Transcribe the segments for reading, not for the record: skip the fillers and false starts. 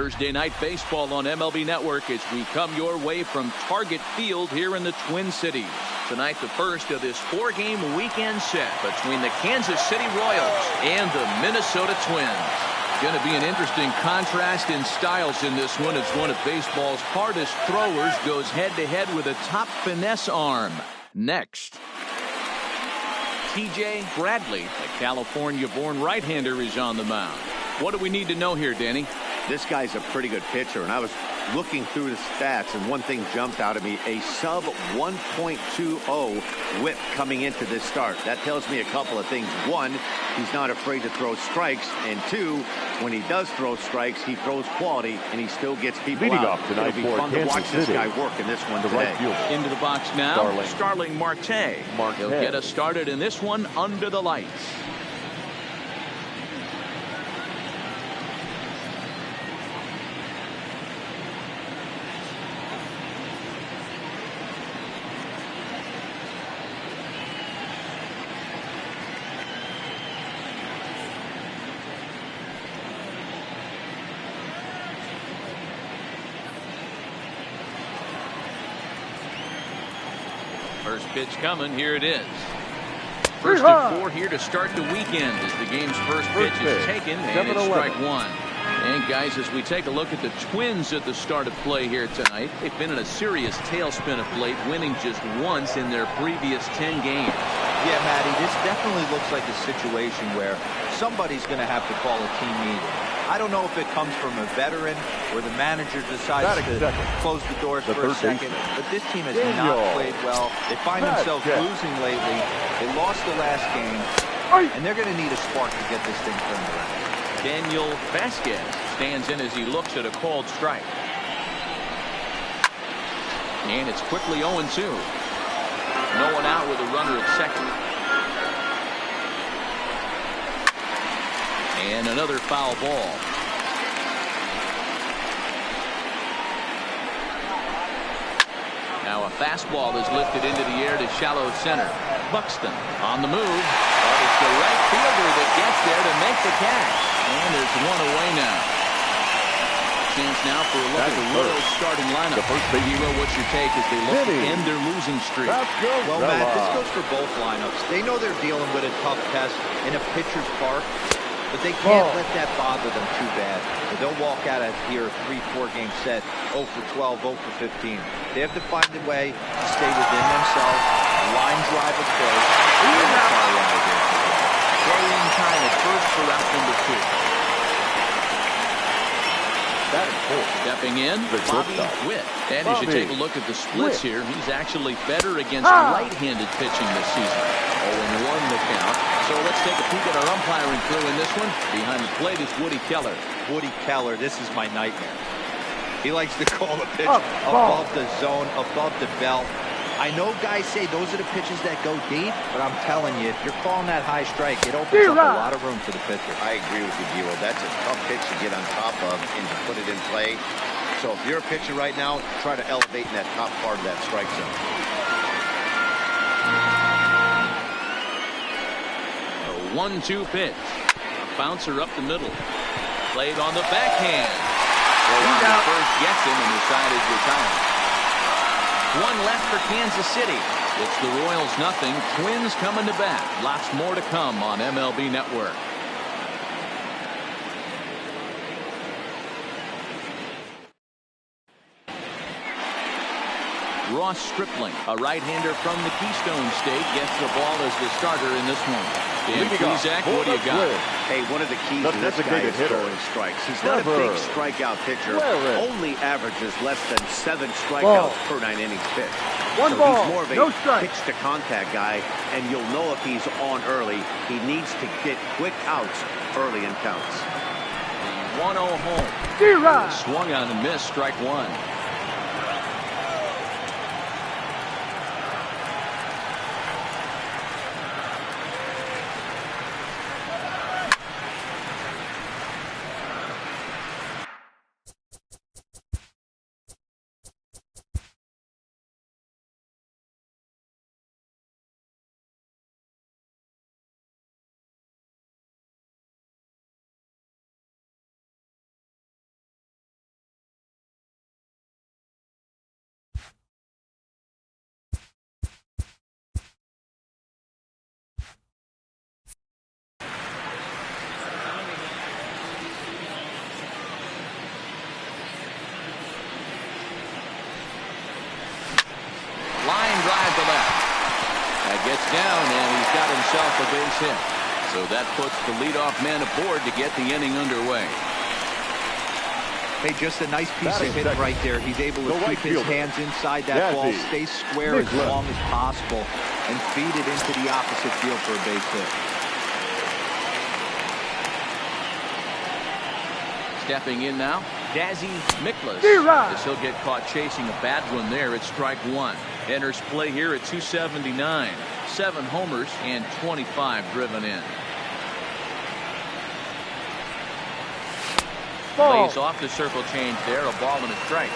Thursday Night Baseball on MLB Network as we come your way from Target Field here in the Twin Cities. Tonight, the first of this four-game weekend set between the Kansas City Royals and the Minnesota Twins. Going to be an interesting contrast in styles in this one as one of baseball's hardest throwers goes head-to-head with a top finesse arm. Next, T.J. Bradley, a California-born right-hander, is on the mound. What do we need to know here, Danny? This guy's a pretty good pitcher, and I was looking through the stats, and one thing jumped out at me: a sub 1.20 whip coming into this start. That tells me a couple of things. One, he's not afraid to throw strikes, and two, when he does throw strikes, he throws quality, and he still gets people Leading out. off tonight It'll be for fun to Kansas watch this City. guy work in this one The today. right fielder. Into the box now, Starling Marte. He'll get us started in this one under the lights. First pitch coming. Here it is. First and 4 here to start the weekend as the game's first pitch is taken, and it's strike one. And guys, as we take a look at the Twins at the start of play here tonight, they've been in a serious tailspin of late, winning just once in their previous 10 games. Yeah, Matty, this definitely looks like a situation where somebody's going to have to call a team meeting. I don't know if it comes from a veteran or the manager decides to close the doors for a second, but this team has not played well. They find themselves losing lately. They lost the last game, and they're going to need a spark to get this thing turned around. Daniel Vasquez stands in as he looks at a called strike. And it's quickly 0-2. No one out with a runner at second. And another foul ball. Now a fastball is lifted into the air to shallow center. Buxton on the move. But it's the right fielder that gets there to make the catch. And there's one away now. Chance now for a look at the Royals starting lineup. Hero, what's your take as they look to end their losing streak? Well, Matt, this goes for both lineups. They know they're dealing with a tough test in a pitcher's park, but they can't let that bother them too bad. They'll walk out of here a 3-4 game set, 0 for 12, 0 for 15. They have to find a way to stay within themselves, line drive a close, Throwing time at first for out number 2. Stepping in, Bobby Witt. And as you take a look at the splits here, he's actually better against right-handed pitching this season. 0-1 the count. So let's take a peek at our umpiring crew in this one. Behind the plate is Woody Keller. Woody Keller, this is my nightmare. He likes to call a pitch above the zone, above the belt. I know guys say those are the pitches that go deep, but I'm telling you, if you're calling that high strike, it opens up a lot of room for the pitcher. I agree with you, Giro. That's a tough pitch to get on top of and to put it in play. So if you're a pitcher right now, try to elevate in that top part of that strike zone. A 1-2 pitch. A bouncer up the middle. Played on the backhand. The first gets him, and the side is retired. One left for Kansas City. It's the Royals nothing. Twins coming to bat. Lots more to come on MLB Network. Ross Stripling, a right-hander from the Keystone State, gets the ball as the starter in this one. Dan Plesac, what do you got? Hey, one of the keys to this guy is throwing strikes. He's not a big strikeout pitcher. Only averages less than 7 strikeouts per 9 innings pitched. One so ball, he's more of a no strike. pitch-to-contact guy, and you'll know if he's on early. He needs to get quick outs early in counts. The 1-0 home. Swung on and missed, strike one. That gets down, and he's got himself a base hit. So that puts the leadoff man aboard to get the inning underway. Hey, just a nice piece of hit right there. He's able to keep his hands inside that ball, stay square as long as possible, and feed it into the opposite field for a base hit. Stepping in now, Dazzy Miklas. As he'll get caught chasing a bad one there at strike one. Enters play here at 279. 7 homers and 25 driven in. Lays off the circle change there, a ball and a strike.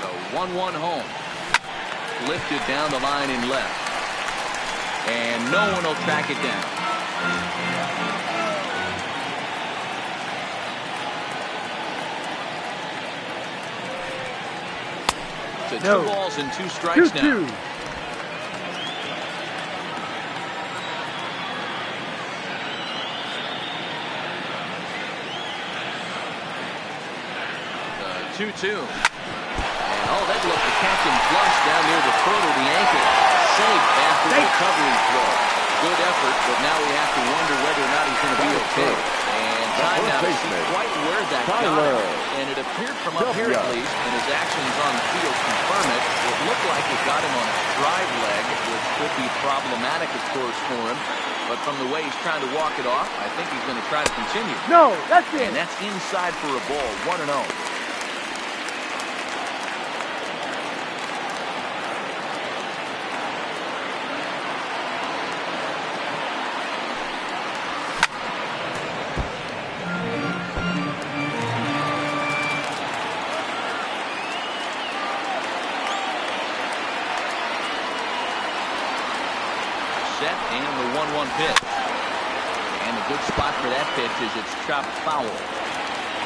The 1-1 home. Lifted down the line in left. And no one will track it down. It's 2 balls and 2 strikes now. The 2-2. And oh, that looked to catch him flush down near the throat of the ankle. Safe after the recovery throw. Good effort, but now we have to wonder whether or not he's going to be okay. And time now to see quite where that got him. And it appeared from up here at least, and his actions on the field confirm it. It looked like it got him on a drive leg, which could be problematic, of course, for him. But from the way he's trying to walk it off, I think he's going to try to continue. No, that's it. And that's inside for a ball, 1-0. And the 1-1 pitch. And a good spot for that pitch is it's chopped foul.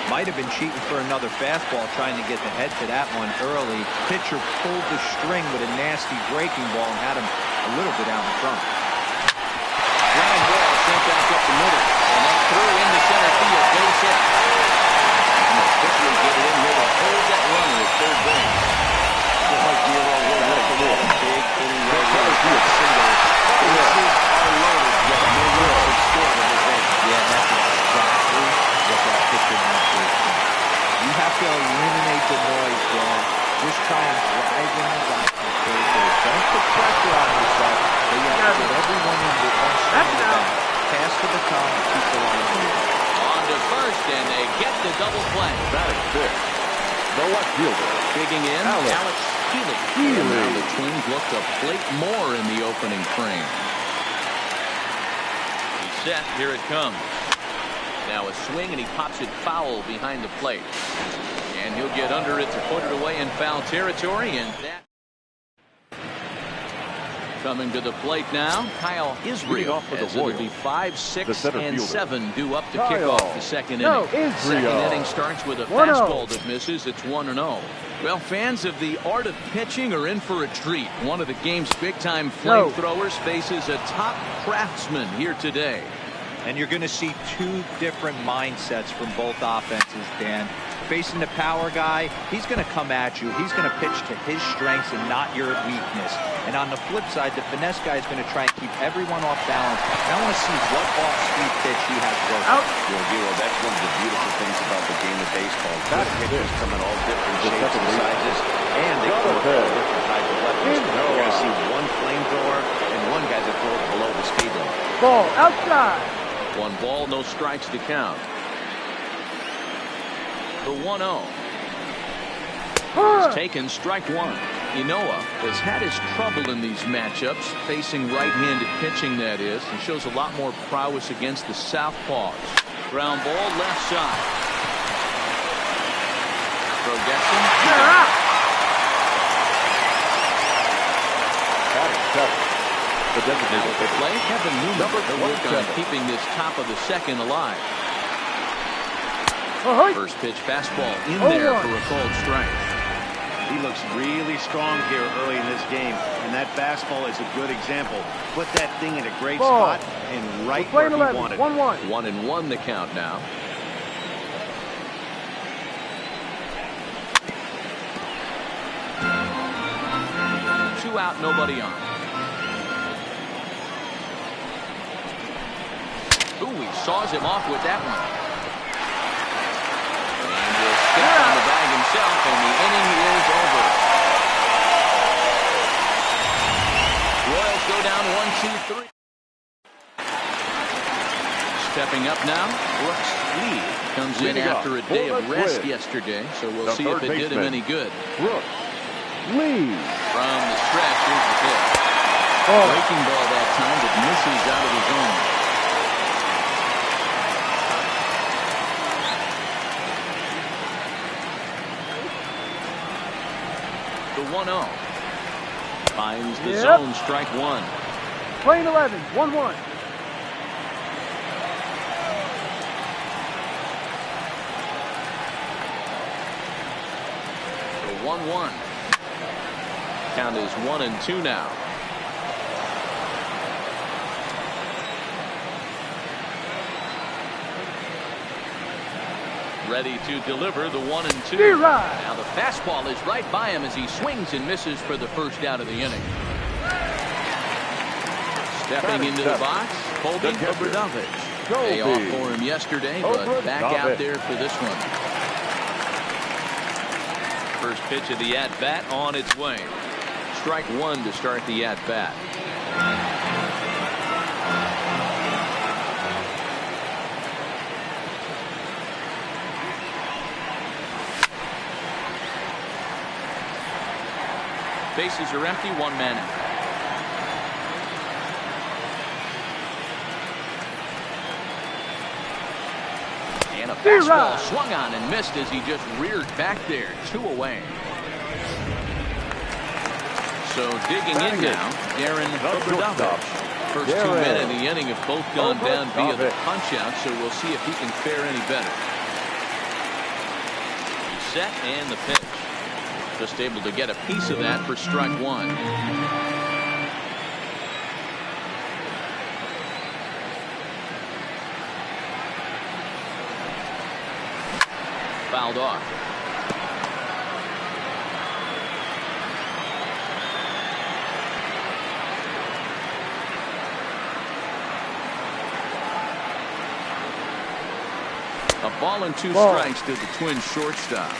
Might have been cheating for another fastball, trying to get the head to that one early. Pitcher pulled the string with a nasty breaking ball and had him a little bit out in front. Ground ball sent back up the middle. And that's through into center field. Base hit. And they'll quickly get it in here to hold that runner at third base. Just like the big inning right single. Bases are loaded, yet no runs have scored in this game. Yeah, that's exactly what that pitcher wants to do. You have to eliminate the noise, Dan. Just try and drive in the guy from third base. Don't put pressure on yourself, but you have to get everyone in with one swing of the bat. Pass to the top and keep the line moving. On to first, and they get the double play. Batting fifth, the left fielder. Digging in, Alex Healy. Now the Twins look to plate more in the opening frame. He's set. Here it comes. Now a swing, and he pops it foul behind the plate. And he'll get under it to put it away in foul territory. And that coming to the plate now, Kyle Israel. As it'll be 5, 6, and 7 due up to kick off the second inning. Second inning starts with a fastball that misses. It's 1-0. Well, fans of the art of pitching are in for a treat. One of the game's big-time flamethrowers faces a top craftsman here today. And you're going to see 2 different mindsets from both offenses, Dan. Facing the power guy, he's going to come at you. He's going to pitch to his strengths and not your weakness. And on the flip side, the finesse guy is going to try and keep everyone off balance. And I want to see what off-speed pitch he has working. That's one of the beautiful things about the game of baseball. Good pitchers come in all different shapes and sizes, and they throw all different types of weapons. You're going to see one flamethrower and one guy that throws below the speed limit. Ball outside. 1 ball, no strikes to count. The 1-0. He's taken strike 1. Inoa has had his trouble in these matchups, facing right-handed pitching, that is, and shows a lot more prowess against the southpaws. Ground ball left side. Throw gets him. The designated The play, Kevin Newman to work on keeping this top of the second alive. First pitch fastball in there for a called strike. He looks really strong here early in this game, and that fastball is a good example. Put that thing in a great spot and right where he wanted it. 1-1 the count now. 2 out, nobody on. Ooh, he saws him off with that one. And will step on the bag himself, and the inning is over. Royals go down 1-2-3. Stepping up now, Brooks Lee comes in after a day of rest yesterday, so we'll see if it did him any good. Brooks Lee. From the stretch, here's the pitch. Breaking ball that time, but misses out of the zone. The 1-0. Finds the zone, strike one. Playing 11, 1-1. The 1-1. Count is 1-2 now. Ready to deliver the 1-2. Now the fastball is right by him as he swings and misses for the first out of the inning. Stepping into the box, Colby Obradovich. Day off for him yesterday, but back out there for this one. First pitch of the at-bat on its way. Strike one to start the at-bat. Bases are empty, 1 man out. And a fastball swung on and missed as he just reared back there. 2 away. So digging in now, Darren Obradovich. First 2 men in the inning have both gone down via the punch-out, so we'll see if he can fare any better. He's set and the pitch. Just able to get a piece of that for strike one. Fouled off. A ball and 2 strikes to the Twins shortstop.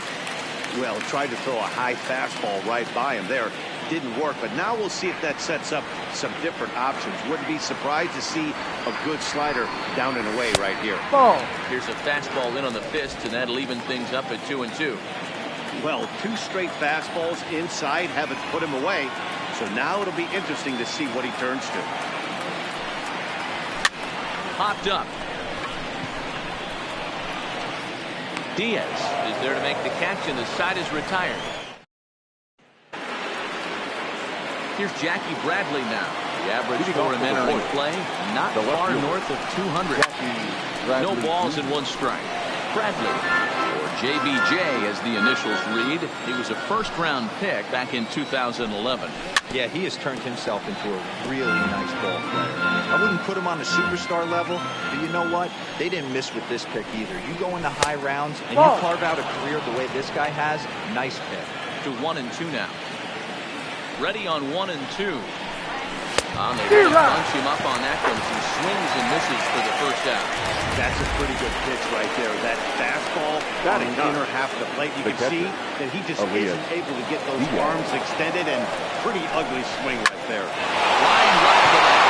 Well, tried to throw a high fastball right by him there. Didn't work, but now we'll see if that sets up some different options. Wouldn't be surprised to see a good slider down and away right here. Here's a fastball in on the fist, and that'll even things up at 2-2. Well, 2 straight fastballs inside haven't put him away, so now it'll be interesting to see what he turns to. Popped up. Diaz is there to make the catch, and the side is retired. Here's Jackie Bradley now. The average for him entering play, not far north of 200. No balls and 1 strike. Bradley, or JBJ as the initials read. He was a first-round pick back in 2011. Yeah, he has turned himself into a really nice ball player. I wouldn't put him on the superstar level, but you know what? They didn't miss with this pick either. You go into high rounds and you carve out a career the way this guy has, nice pick. To 1-2 now. Ready on 1-2. They really bunch him up on that one as he swings and misses for the first out. That's a pretty good pitch right there. That fastball on the inner half of the plate. You can see that he just isn't able to get those arms extended, and pretty ugly swing right there. Line right to left.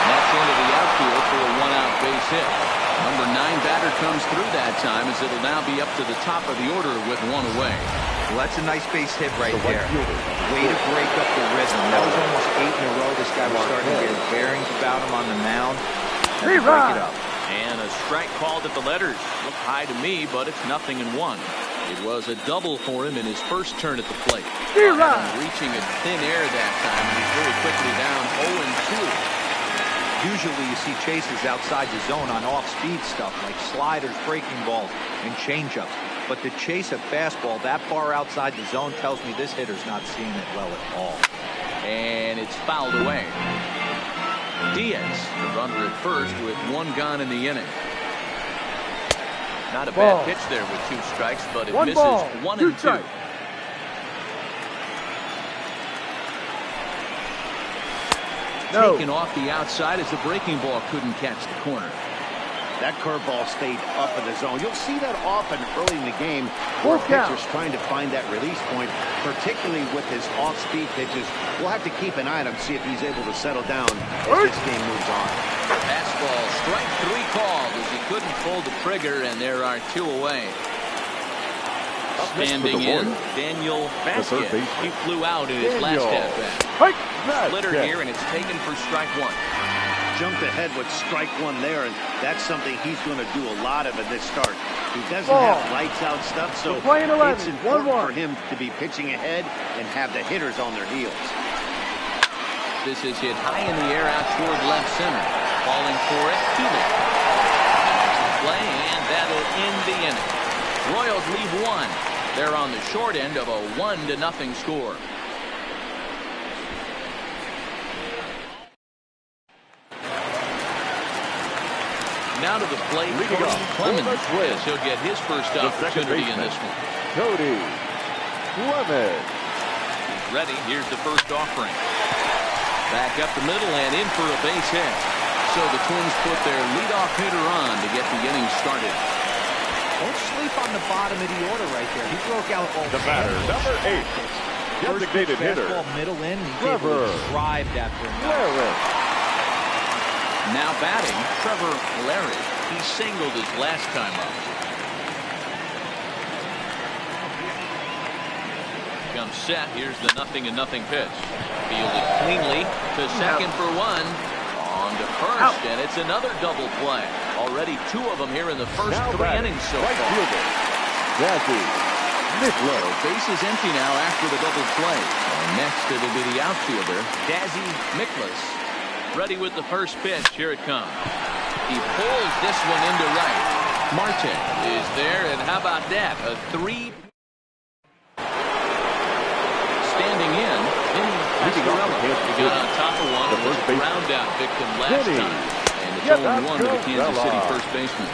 And that's into the outfield for a 1-out base hit. Number 9 batter comes through that time as it'll now be up to the top of the order with 1 away. Well, that's a nice base hit right there. Way to break up the rhythm. That was almost 8 in a row. This guy was starting to get his bearings about him on the mound. Break it up. And a strike called at the letters. Looked high to me, but it's 0-1. It was a double for him in his first turn at the plate. Reaching at thin air that time, and he's very quickly down 0-2. Usually you see chases outside the zone on off-speed stuff like sliders, breaking balls, and changeups. But to chase a fastball that far outside the zone tells me this hitter's not seeing it well at all. And it's fouled away. Diaz, the runner at first with 1 gone in the inning. Not a bad pitch there with 2 strikes, but it misses 1-2. No. taken off the outside as the breaking ball couldn't catch the corner. That curveball stayed up in the zone. You'll see that often early in the game Full where count. pitchers trying to find that release point, particularly with his off-speed pitches. We'll have to keep an eye on him, see if he's able to settle down as this game moves on. Fastball, strike 3 called as he couldn't pull the trigger, and there are 2 away. Standing in, Daniel Vasquez. He flew out in his last at-bat. Splitter here, and it's taken for strike 1. Jumped ahead with strike 1 there, and that's something he's going to do a lot of in this start. He doesn't Ball. have lights-out stuff, so We're playing 11, it's important 1-1. for him to be pitching ahead and have the hitters on their heels. This is hit high in the air out toward left center. Falling for it, Healy. Play, and that'll end the inning. Royals leave 1. They're on the short end of a 1-0 score. Now to the plate, Cody Clemens, as he'll get his first opportunity in this one. Cody Clemens. He's ready. Here's the first offering. Back up the middle and in for a base hit. So the Twins put their leadoff hitter on to get the inning started. Don't sleep on the bottom of the order right there. He broke out all The batter, number 8. Designated hitter. Fastball middle in. He gave Trevor it a drive after him. Larry. Now batting, Trevor Larry. He singled his last time up. Comes set. Here's the 0-0 pitch. Fielded cleanly to second for 1. On to first, and it's another double play. Already 2 of them here in the first 3 innings so right far. fielder, Dazzy Miklos. Base is empty now after the double play. And next it'll be the outfielder, Dazzy Miklos. Ready with the first pitch. Here it comes. He pulls this one into right. Marte is there, and how about that? A 3. Standing in, Vinny Pasquarello. He got on top of one. It was a ground out victim last time. And it's 0-1 to the Kansas City first baseman.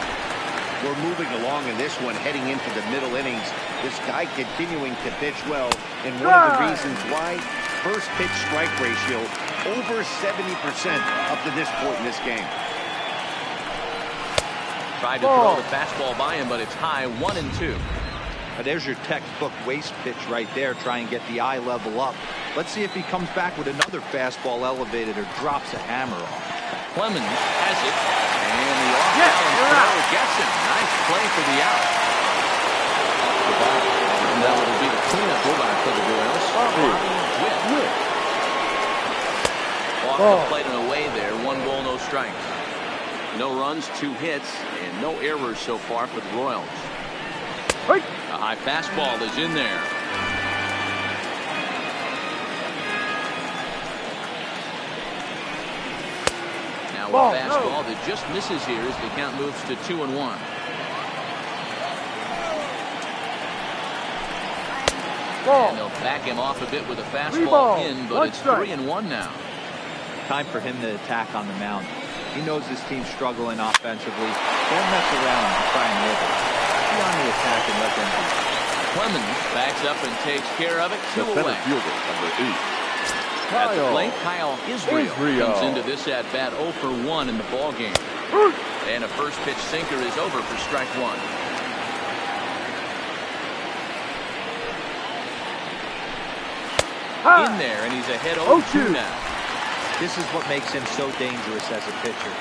We're moving along in this one, heading into the middle innings. This guy continuing to pitch well, and one of the reasons why, first pitch strike ratio over 70% up to this point in this game. Tried to throw the fastball by him, but it's high, 1-2. There's your textbook waste pitch right there. Try and get the eye level up. Let's see if he comes back with another fastball elevated or drops a hammer off. Clemens has it, and the off-balance throw gets him. Nice play for the out. And that will be the cleanup spot for the Royals. Bobby Witt. Off the plate and away there. 1 ball, no strikes. No runs, 2 hits, and no errors so far for the Royals. A high fastball is in there. Now a fastball that just misses here as the count moves to 2-1. And they'll back him off a bit with a fastball in, but it's 3-1 now. Time for him to attack on the mound. He knows this team's struggling offensively. Don't mess around and try and live it. Be on the attack and let them do it. Clemens backs up and takes care of it. 2 The center away. fielder, number 8. At the plate, Kyle Israel comes into this at-bat 0 for 1 in the ball game. And a first pitch sinker is over for strike 1. In there, and he's ahead 0-2 now. This is what makes him so dangerous as a pitcher.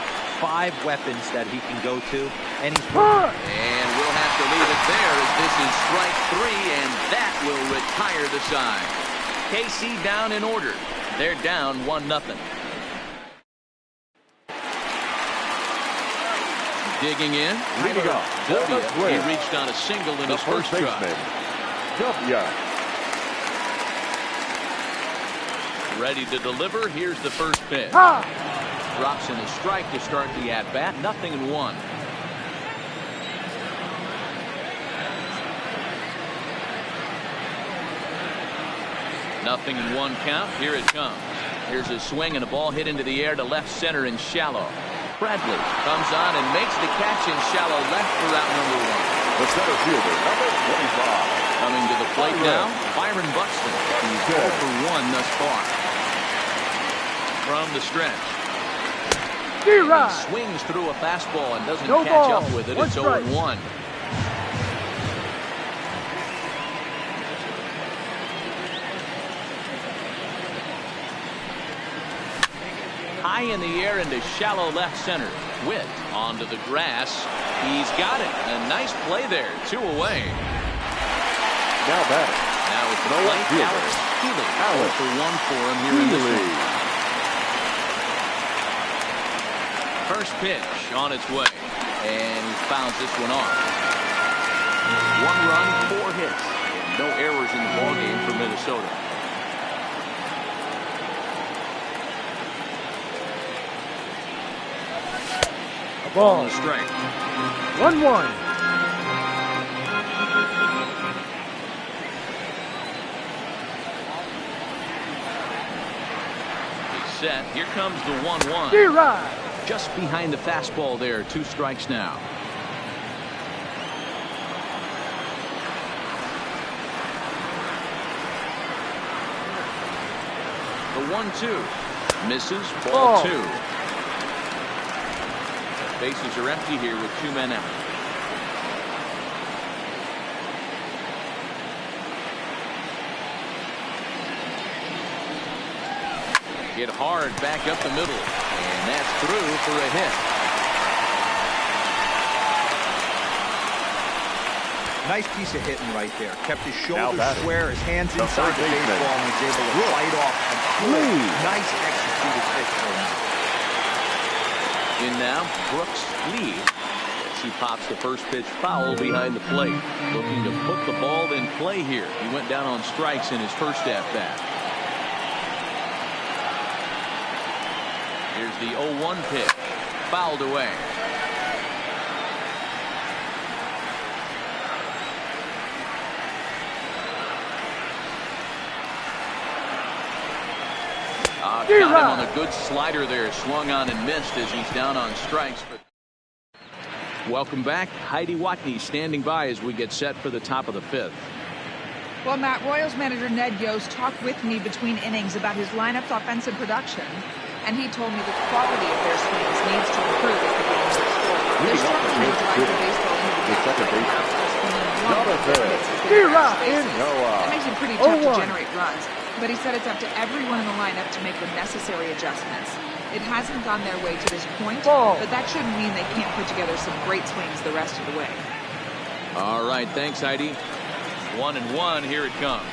5 weapons that he can go to, and he's And we'll have to leave it there as this is strike 3, and that will retire the side. KC down in order. They're down 1-0. Digging in, Leading off, W. He reached on a single in his first try. W. Ready to deliver. Here's the first pitch. Drops in a strike to start the at-bat. 0-1. Nothing in 1 count. Here it comes. Here's a swing and a ball hit into the air to left center and shallow. Bradley comes on and makes the catch in shallow left for out number 1. The center fielder, number 25. Coming to the plate now, Byron Buxton. He's 0 for 1 thus far. from the stretch. D-Rod. He swings through a fastball and doesn't No catch ball. up with it. One It's strike. 0-1. High in the air into shallow left center. Witt onto the grass. He's got it. A nice play there. 2 away. Now batting. Now it's No Blake fielder. Alex Healy. Alex 0 for 1 for him here in this Healy. one. First pitch on its way. And he fouls this one off. 1 run, 4 hits. And no errors in the ballgame for Minnesota. Ball. On the strike. 1-1. He's set. Here comes the 1-1. D-Rod. Just behind the fastball there. 2 strikes now. The 1-2. Misses. Ball 2. Bases are empty here with 2 men out. Hit hard back up the middle. And that's through for a hit. Nice piece of hitting right there. Kept his Now shoulders batting. square, his hands The inside third the baseman. baseball, and was able to fight off a good, nice executed pitch for him. In now, Brooks Lee. As he pops the first pitch foul behind the plate. Looking to put the ball in play here. He went down on strikes in his first at-bat. Here's the 0-1 pitch. Fouled away. Got him on a good slider there. Swung on and missed as he's down on strikes. Welcome back. Heidi Watney standing by as we get set for the top of the 5th. Well, Matt, Royals manager Ned Yost talked with me between innings about his lineup's offensive production, and he told me the quality of their swings needs to improve as the game moves forward. They're struggling to drive the baseball into the second net. D-Rod in. That makes it pretty tough to generate runs, but he said it's up to everyone in the lineup to make the necessary adjustments. It hasn't gone their way to this point, but that shouldn't mean they can't put together some great swings the rest of the way. All right, thanks, Heidi. 1-1, here it comes.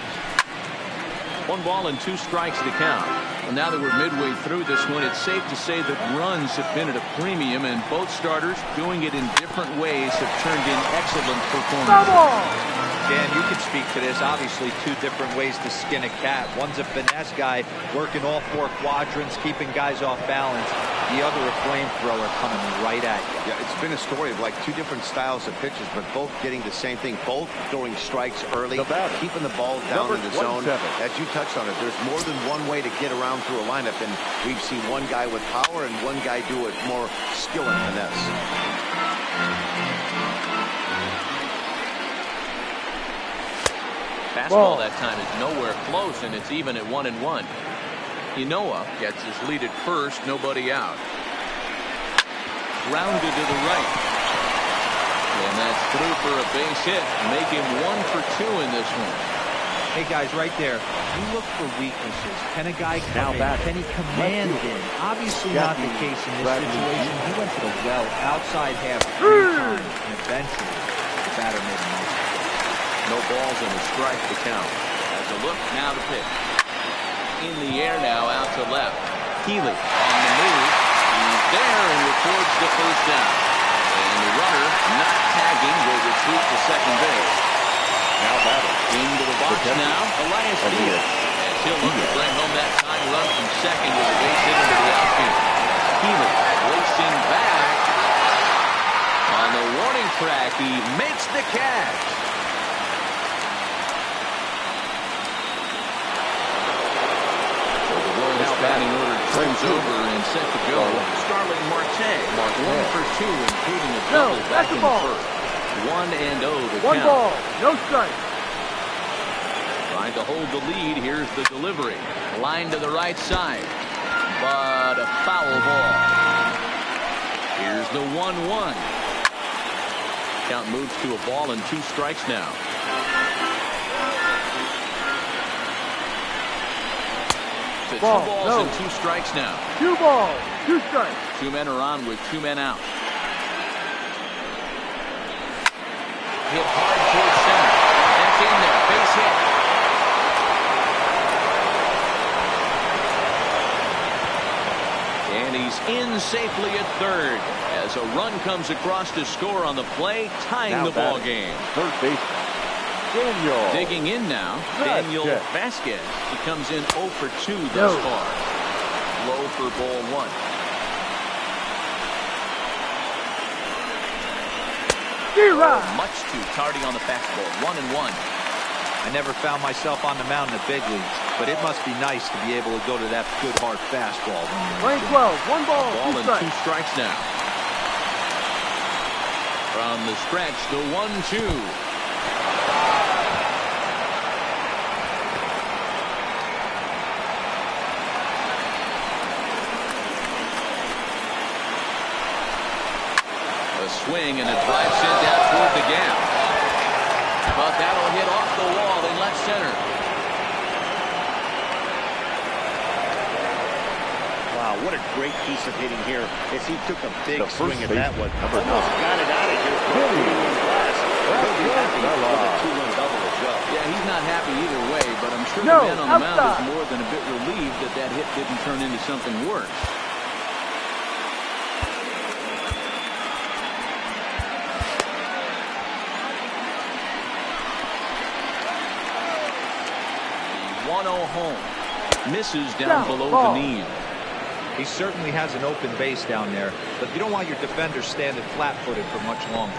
1 ball and 2 strikes to count. Well, now that we're midway through this one, it's safe to say that runs have been at a premium, and both starters, doing it in different ways, have turned in excellent performances. Dan, you can speak to this. Obviously, 2 different ways to skin a cat. One's a finesse guy, working all 4 quadrants, keeping guys off balance. The other, a flamethrower coming right at you. Yeah, it's been a story of like 2 different styles of pitches, but both getting the same thing. Both throwing strikes early, keeping the ball down in the zone. As you touched on it, there's more than one way to get around through a lineup, and we've seen one guy with power and one guy do it more skill and finesse. Fastball that time is nowhere close, and it's even at 1-1. Inoa gets his lead at first, nobody out. Grounded to the right. And that's through for a base hit. Make him 1 for 2 in this one. Hey, guys, right there, you look for weaknesses. Can a guy come in? Can he command in? Obviously not the case in this situation. He went to the well outside half 3 times, and eventually the batter made a nice play. No balls and a strike to count. As a look, now the pitch. In the air now, out to left. Healy on the move. He's there and records the first down. And the runner, not tagging, will retreat to second base. Now batting. Into the box now, Elias Diaz. As he'll look to bring home that time run from second with a base hit into the outfield. Healy racing back. On the warning track, he makes the catch. Batting order turns over and set to go. Starling Marte. 1 for 2, including a double back in the first. 1-0 the count. 1 ball, no strike. Trying to hold the lead. Here's the delivery. Line to the right side. but a foul ball. Here's the 1-1. Count moves to a ball and 2 strikes now. To 2 balls and 2 strikes now. 2 balls, 2 strikes. 2 men are on with 2 men out. Hit hard towards center. That's in there. Base hit. And he's in safely at third as a run comes across to score on the play, tying the ball game. Third baseman Daniel. Digging in now, Daniel Vasquez. He comes in 0 for 2 thus far. Low for ball 1. Much too tardy on the fastball. 1-1. I never found myself on the mound in the big leagues, but it must be nice to be able to go to that good hard fastball. Line 12, 1 ball, Ball 2 and strikes. 2 strikes now. From the stretch, the 1-2. A swing and a drive sent down toward the gap. But that'll hit off the wall in left center. Wow, what a great piece of hitting here as he took a big swing at that one. Number 9. Almost got it out of here. He'll be happy with a 2-run double as well. Yeah, he's not happy either way, but I'm sure No, the man on the mound outside. is more than a bit relieved that that hit didn't turn into something worse. The 1-0 home. Misses down below the knee. He certainly has an open base down there, but you don't want your defender standing flat-footed for much longer.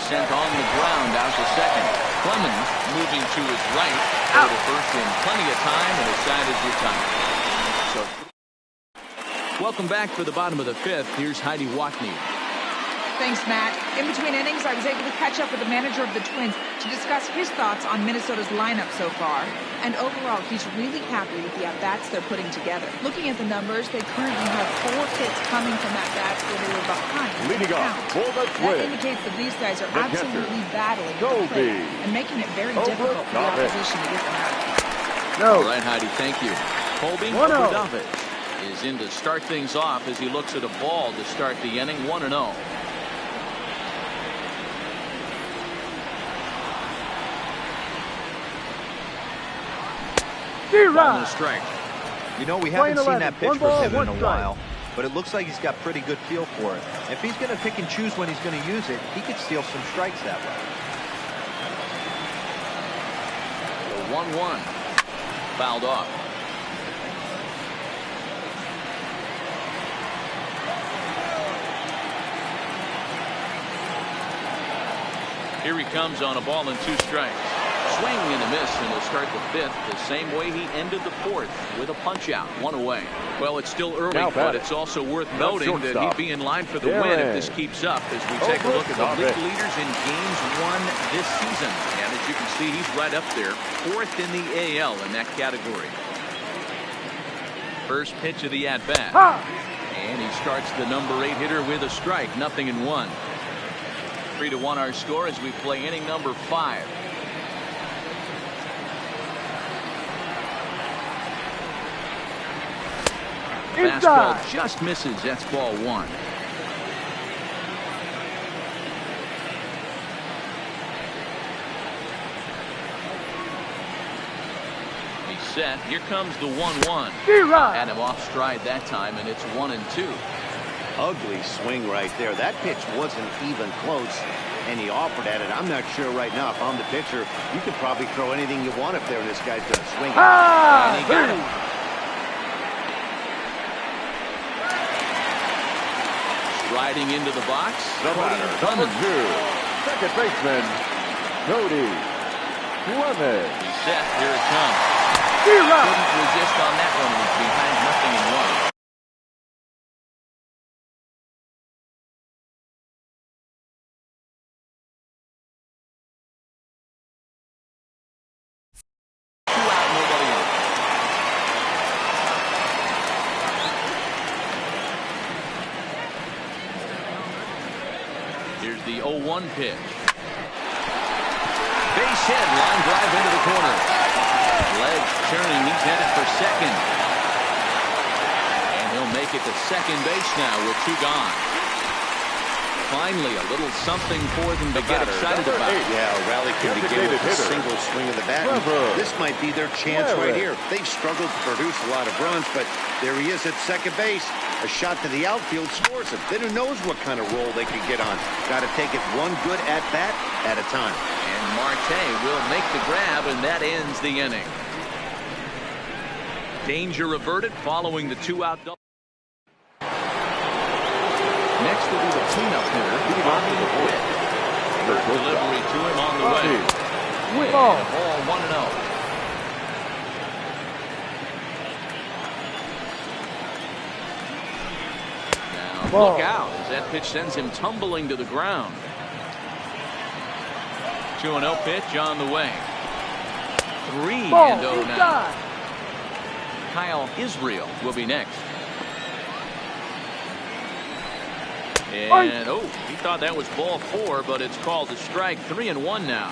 Sent on the ground out to second. Clemens moving to his right. Go to first in plenty of time, and his side is retired. So, welcome back for the bottom of the 5th. Here's Heidi Watney. Thanks, Matt. In between innings, I was able to catch up with the manager of the Twins to discuss his thoughts on Minnesota's lineup so far. And overall, he's really happy with the at-bats they're putting together. Looking at the numbers, they currently have 4 hits coming from at-bats where they were behind. Leading off for the That Twins. indicates that these guys are The absolutely catcher, battling the plate Toby and making it very difficult for the Overdavid. opposition to get them out. All right, Heidi, thank you. Colby 1-0. Overdavid is in to start things off as he looks at a ball to start the inning. 1-0. Ball and a strike. You know, we haven't seen that pitch 1 from ball, him in 1 a strike. while, but it looks like he's got pretty good feel for it. If he's going to pick and choose when he's going to use it, he could steal some strikes that way. The 1-1. Fouled off. Here he comes on a ball and 2 strikes. Swing and a miss, and he'll start the 5th the same way he ended the 4th with a punch out, 1 away. Well, it's still early, Now but batting. it's also worth noting that shortstop, he'd be in line for the win if Darren this keeps up as we take a look at the Overdavid. league leaders in games won this season. And as you can see, he's right up there, 4th in the AL in that category. First pitch of the at-bat. And he starts the number 8 hitter with a strike, 0-1. 3-1 our score as we play inning number 5. Fastball just misses. That's ball 1. He's set. Here comes the 1-1. Had him off stride that time, and it's 1-2. Ugly swing right there. That pitch wasn't even close, and he offered at it. I'm not sure right now if I'm the pitcher, you could probably throw anything you want up there, and this guy's going to swing it. And he got it. Riding into the box. The batter, number 2, second baseman Cody Clemens. He's set. Here it comes. Couldn't resist on that one. Was behind 0-1. Here's the 0-1 pitch. Base hit, line drive into the corner. Legs turning, he's headed for second. And he'll make it to second base now with 2 gone. Finally, a little something for them to get excited about. Yeah, a rally can begin with a single swing of the bat. This might be their chance right here. They've struggled to produce a lot of runs, but there he is at second base. A shot to the outfield scores him. Then who knows what kind of roll they can get on. Got to take it one good at-bat at a time. And Marte will make the grab, and that ends the inning. Danger averted following the 2-out double. Next will be the cleanup hitter, Bobby Witt. Delivery to him on the way. Ball. Ball 1-0. Now Ball. look out as that pitch sends him tumbling to the ground. 2-0 pitch on the way. 3-0 now. Kyle Israel will be next. And he thought that was ball 4, but it's called a strike. 3-1 now.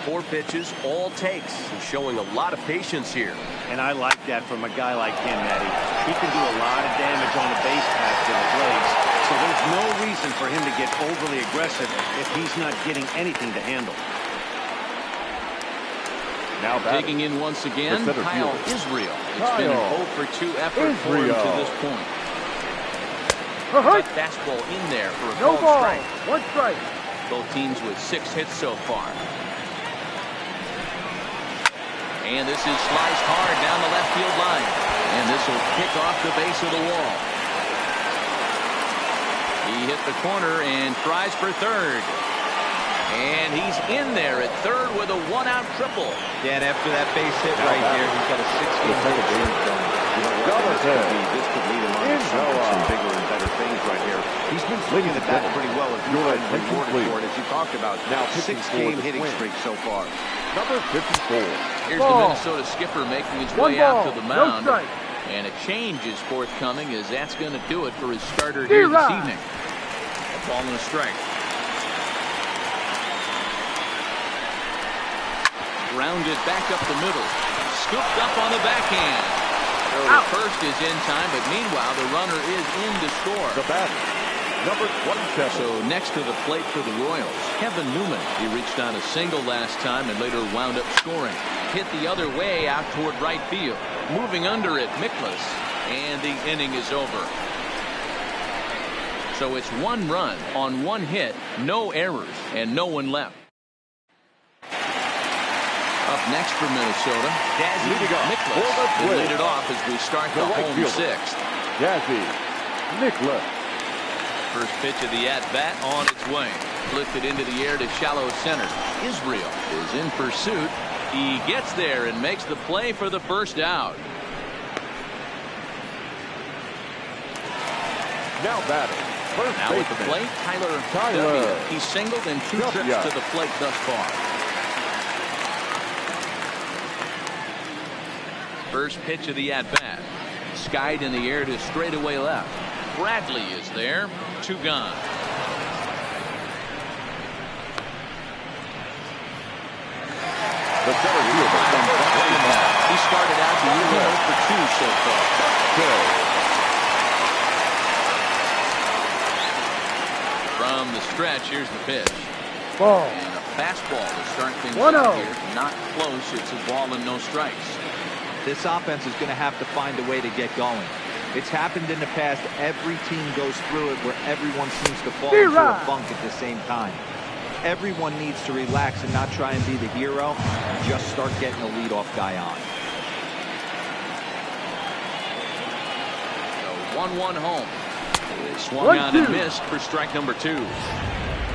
4 pitches, all takes. He's showing a lot of patience here. And I like that from a guy like him, Eddie. He can do a lot of damage on the base paths with his legs. So there's no reason for him to get overly aggressive if he's not getting anything to handle. Now digging in once again, Kyle Israel. It's been an 0-for-2 effort for him to this point. That fastball in there for a called strike. 1 strike. Both teams with 6 hits so far. And this is sliced hard down the left field line. And this will kick off the base of the wall. He hit the corner and tries for third. And he's in there at third with a 1-out triple. Yeah, and after that base hit right there, he's got a 6-game hit streak going. You know what? This could lead him on to some bigger and better things right here. He's been swinging the bat pretty well. If you're rewarded for it, as you talked about. Now, 6-game hitting streak so far. Number 54. Here's the Minnesota skipper making his way out to the mound. And a change is forthcoming, as that's going to do it for his starter here this evening. A ball and a strike. Grounded back up the middle. Scooped up on the backhand. The first is in time, but meanwhile the runner is in to score. The batter, number 27. So next to the plate for the Royals, Kevin Newman. He reached on a single last time and later wound up scoring. Hit the other way out toward right field. Moving under it, Miklas, and the inning is over. So it's 1 run on 1 hit, no errors, and no one left. Up next for Minnesota, Dazzy Miklas will lead it off as we start the home 6th. Dazzy Miklas. First pitch of the at-bat on its way. Lifted into the air to shallow center. Israel is in pursuit. He gets there and makes the play for the first out. Now batting. First now at the plate, Tyler W. He's singled in 2 trips to the plate thus far. First pitch of the at-bat. Skied in the air to straightaway left. Bradley is there. 2 gone. The center fielder comes back. He started out the year 0-for-2 so far. From the stretch, here's the pitch. Ball. And a fastball to start things 1-0. up here. Not close. It's a ball and no strikes. This offense is going to have to find a way to get going. It's happened in the past. Every team goes through it where everyone seems to fall into a funk at the same time. Everyone needs to relax and not try and be the hero and just start getting a leadoff guy on. So 1-1 home. It swung on and missed for strike number 2.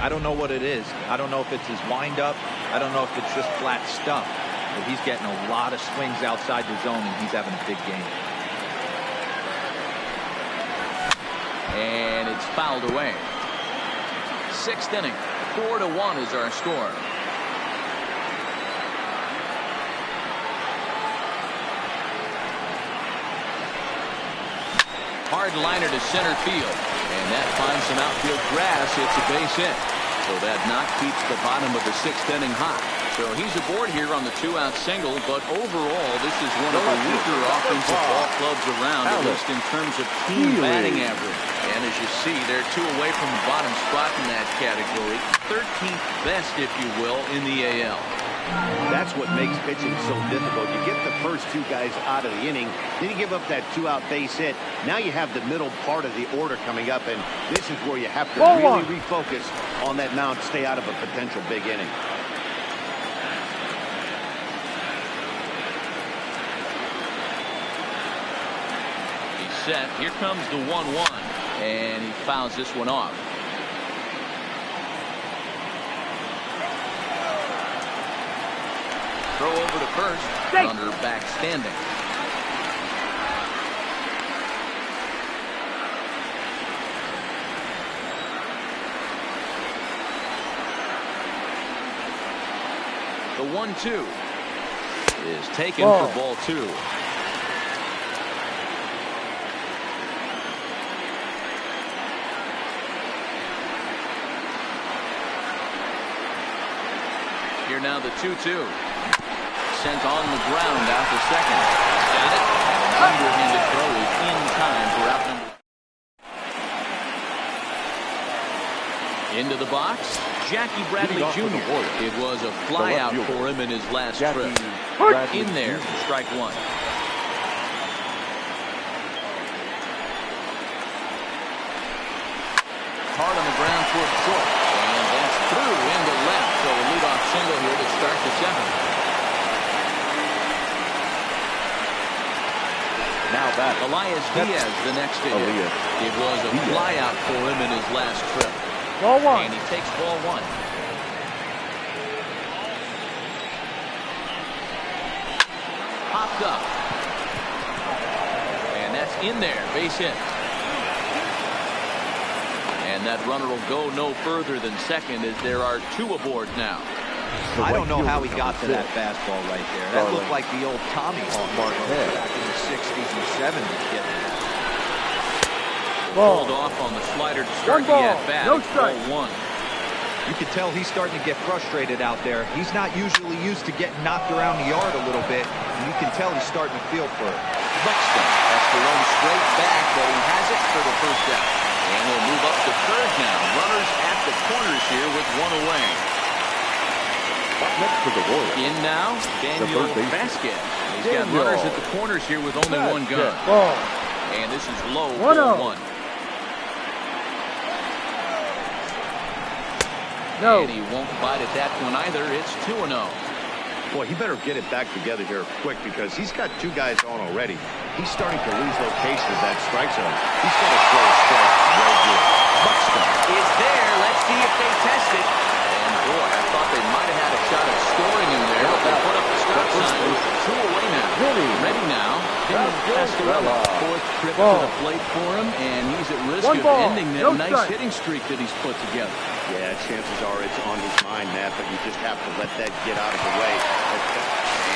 I don't know what it is. I don't know if it's his windup. I don't know if it's just flat stuff. But he's getting a lot of swings outside the zone, and he's having a big game. And it's fouled away. 6th inning. 4-1 is our score. hard liner to center field. And that finds some outfield grass. It's a base hit. So that knock keeps the bottom of the 6th inning hot. So he's aboard here on the 2-out single, but overall, this is one of the weaker offensive ball clubs around, at least in terms of team batting average. And as you see, they're 2 away from the bottom spot in that category. 13th best, if you will, in the AL. That's what makes pitching so difficult. You get the first 2 guys out of the inning, then you give up that 2-out base hit. Now you have the middle part of the order coming up, and this is where you have to really refocus on that mound, stay out of a potential big inning. He's set. Here comes the 1-1, and he fouls this one off. Throw over to first. Runner back standing. The 1-2 is taken for ball 2. Here now the 2-2. Sent on the ground out to second. Got it. And an underhanded throw is in time for out number. Into the box, Jackie Bradley Jr. It was a fly out for him in his last trip. In there, strike 1. Hard on the ground toward short. And that's through into left. So a leadoff single here to start the 7th. Now back. Elias Diaz the next to hit. It was a fly out for him in his last trip. Ball 1. And he takes ball 1. Popped up. And that's in there. Base hit. And that runner will go no further than second as there are 2 aboard now. I don't know how he got to that fastball right there. That looked like the old Tommy Hawk back in the 60s and 70s getting that. Pulled off on the slider to start the at-bat. No strike. Ball 1. You can tell he's starting to get frustrated out there. He's not usually used to getting knocked around the yard a little bit, and you can tell he's starting to feel for it. Buxton has to run straight back, but he has it for the first out. And we'll move up to third now. Runners at the corners here with 1 away. Next to the Royals. In now, Daniel Vasquez. He's got runners at the corners here with only 1 gun. And this is low for 1. No. And he won't bite at that one either. It's 2-0. Boy, he better get it back together here quick because he's got 2 guys on already. He's starting to lose location of that strike zone. He's going to throw a strike right here. Buxton is there. Let's see if they test it. And boy, I thought they might have had a shot at scoring him there. But they put up the stop sign with 2 away now. Ready now. Pastorella. 4th trip to the plate for him, and he's at risk of ending that nice hitting streak that he's put together. Yeah, chances are it's on his mind, Matt, but you just have to let that get out of the way.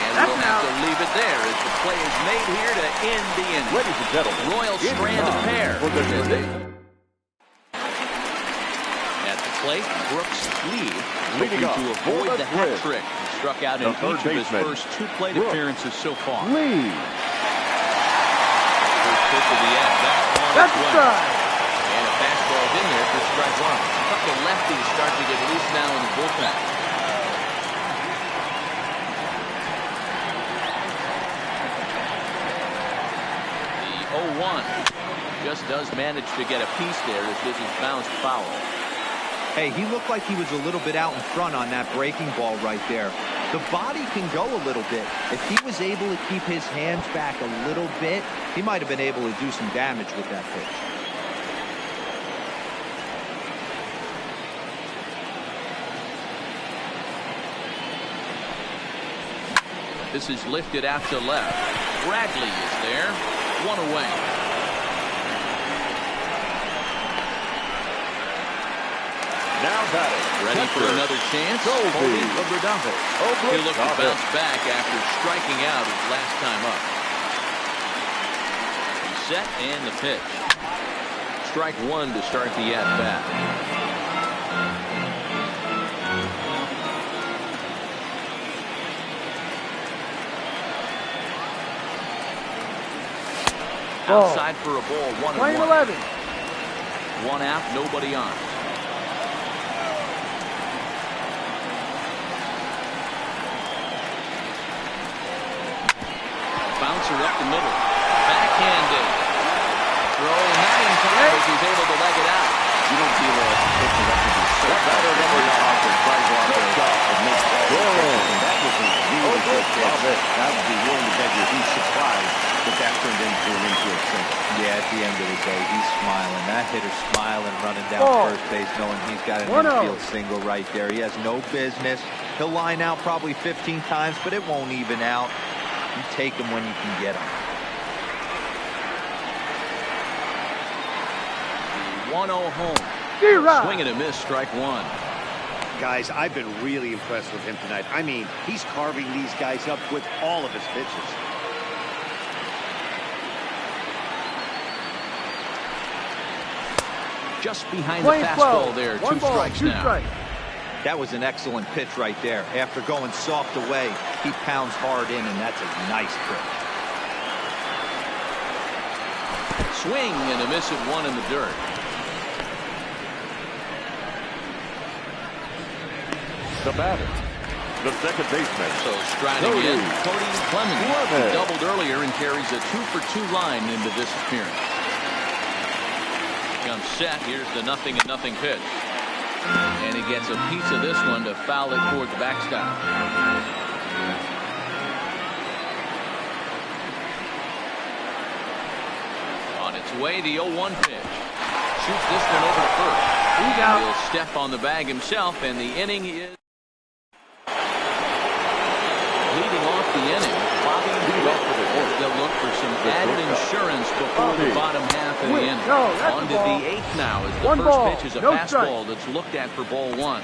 And we'll have to leave it there as the play is made here to end the inning. Ladies and gentlemen, Royals strand a pair. At the plate, Brooks Lee looking to avoid the hat trick. He struck out in each of his first 2 plate appearances so far. Lee. First pitch of the at-bat. That's a strike. And a fastball in there for strike 1. A couple of lefties start to get loose now in the bullpen. The 0-1 just does manage to get a piece there as this is bounced foul. Hey, he looked like he was a little bit out in front on that breaking ball right there. The body can go a little bit. If he was able to keep his hands back a little bit, he might have been able to do some damage with that pitch. This is lifted out to left. Bradley is there. 1 away. Now batting. Ready for another chance. Colby Obradovich. He'll look to bounce back after striking out his last time up. He's set and the pitch. Strike one to start the at-bat. Outside for a ball, 1-1. 11. One out, nobody on. Bouncer up the middle. Backhanded. Throw not in time as he's able to leg it out. You don't feel that pitch that could be so better than we're not out there. Tries to out there and makes that. That was a really good pitch. I would be willing to bet you he's surprised that that turned into an infield single. Yeah, at the end of the day, he's smiling. That hitter's smiling, running down first base, knowing he's got an infield single right there. He has no business. He'll line out probably 15 times, but it won't even out. You take him when you can get him. 1-0 home. Swing and a miss, strike one. Guys, I've been really impressed with him tonight. I mean, he's carving these guys up with all of his pitches. Just behind the fastball there. Two strikes now. That was an excellent pitch right there. After going soft away, he pounds hard in, and that's a nice pitch. Swing and a miss at one in the dirt. The batter, the second baseman. So striding in, Cody Clemens. He doubled earlier and carries a 2-for-2 line into this appearance. Comes set. Here's the 0-0 pitch. And he gets a piece of this one to foul it toward the backstop. On its way, the 0-1 pitch. Shoots this one over to first. He'll step on the bag himself, and the inning is leading off the inning. Bobby Witt. They'll look for some added insurance before the bottom half of the inning. On to the 8th now as the first pitch is a fastball that's looked at for ball one.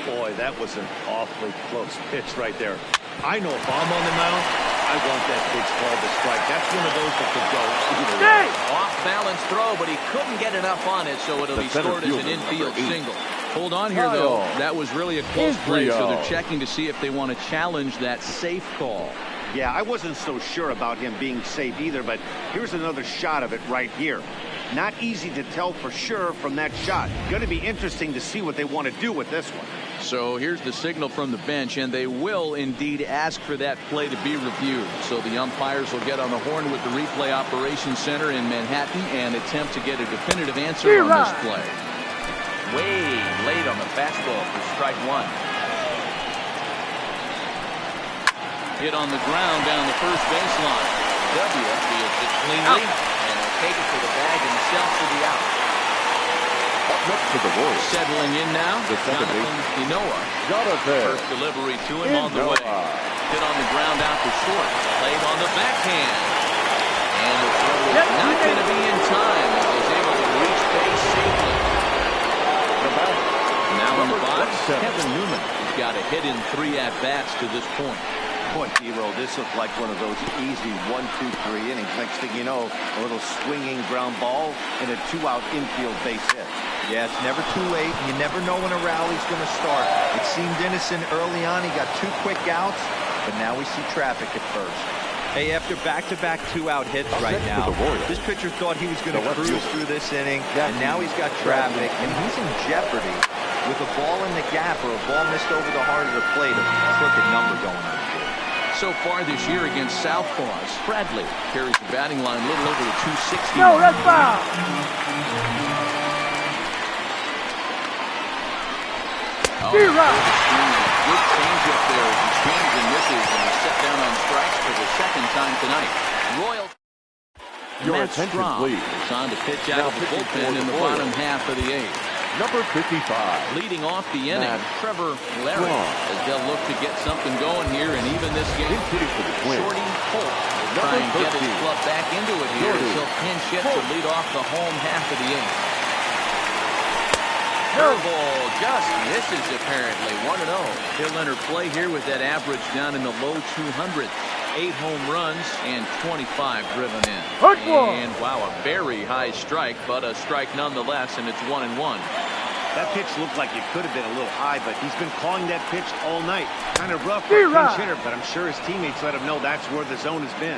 Boy, that was an awfully close pitch right there. I know if I'm on the mound, I want that pitch called a strike. That's one of those that could go either way. Off balance throw, but he couldn't get enough on it, so it'll be scored as an infield single. Hold on here, though. That was really a close play, so they're checking to see if they want to challenge that safe call. Yeah, I wasn't so sure about him being safe either, but here's another shot of it right here. Not easy to tell for sure from that shot. Going to be interesting to see what they want to do with this one. So here's the signal from the bench, and they will indeed ask for that play to be reviewed. So the umpires will get on the horn with the replay operations center in Manhattan and attempt to get a definitive answer on this play. Way late on the fastball for strike one. Hit on the ground down the first baseline. W fields it cleanly and will take it to the bag himself for the out. Up next to the Royals. Settling in now, the second Jonathan Inoa. First delivery to him on the way. Hit on the ground out to short. Played on the backhand. And the throw is not going to be in time as he's able to reach base safely. Now in the box, Kevin Newman. He's got a hit in 3 at-bats to this point. Boy, Hero, this looked like one of those easy 1-2-3 innings. Next thing you know, a little swinging ground ball and a 2-out infield base hit. Yeah, it's never too late. You never know when a rally's going to start. It seemed innocent early on. He got 2 quick outs, but now we see traffic at first. Hey, after back-to-back 2-out hits right now, this pitcher thought he was going to cruise through this inning, and now he's got traffic, and he's in jeopardy with a ball in the gap or a ball missed over the heart of the plate. A crooked number going on. So far this year against Southpaws, Bradley carries the batting line a little over the 260. No, that's foul. Good changeup there as he swings and misses, and he's set down on strikes for the second time tonight. Royals. Matt Strahm is on to pitch out of the bullpen in the bottom half of the 8th. Number 55. Leading off the inning, Trevor Larry, as they'll look to get something going here, and even this game, Shorty Holt will try and get his club back into it here as he'll pinch hit to lead off the home half of the 8th. Curveball just misses apparently. 1-0. He'll enter play here with that average down in the low 200s. 8 home runs and 25 driven in. Hard ball. And wow, a very high strike, but a strike nonetheless, and it's 1-1. That pitch looked like it could have been a little high, but he's been calling that pitch all night. Kind of rough for a pinch hitter, but I'm sure his teammates let him know that's where the zone has been.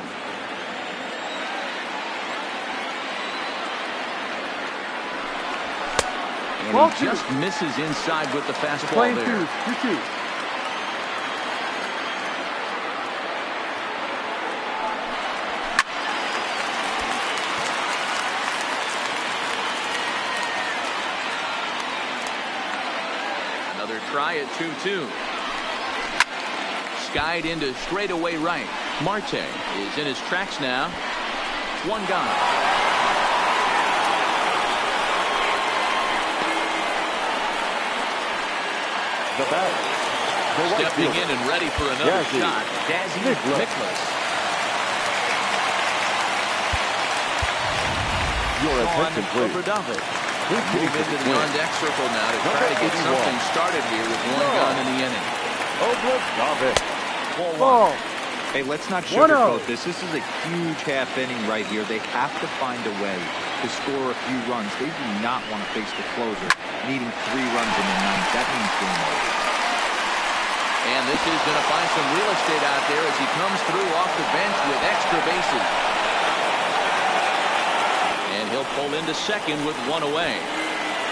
And he just misses inside with the fastball there. 2-2. Try at 2-2. Skied into straightaway right. Marte is in his tracks now. 1 gone. The bat. Stepping in and ready for another shot. Dazzy Nicholas. Your attention, please. Move into the on-deck circle now to try to get something started here with 1 gun in the inning. Ball. Hey, let's not sugarcoat this. This is a huge half inning right here. They have to find a way to score a few runs. They do not want to face the closer, needing 3 runs in the 9th. That means game over. And this is going to find some real estate out there as he comes through off the bench with extra bases. And he'll pull into second with 1 away.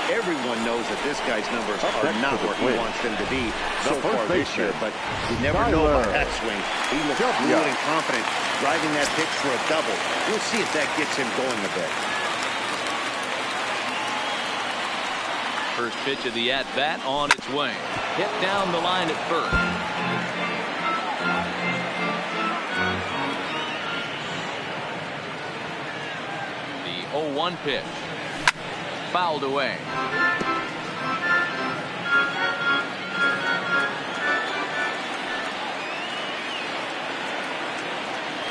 Everyone knows that this guy's numbers are not where he wants them to be so far this year, but you never know about that swing. He looks fluid and confident, driving that pitch for a double. We'll see if that gets him going a bit. First pitch of the at-bat on its way. Hit down the line at first. The 0-1 pitch. Fouled away.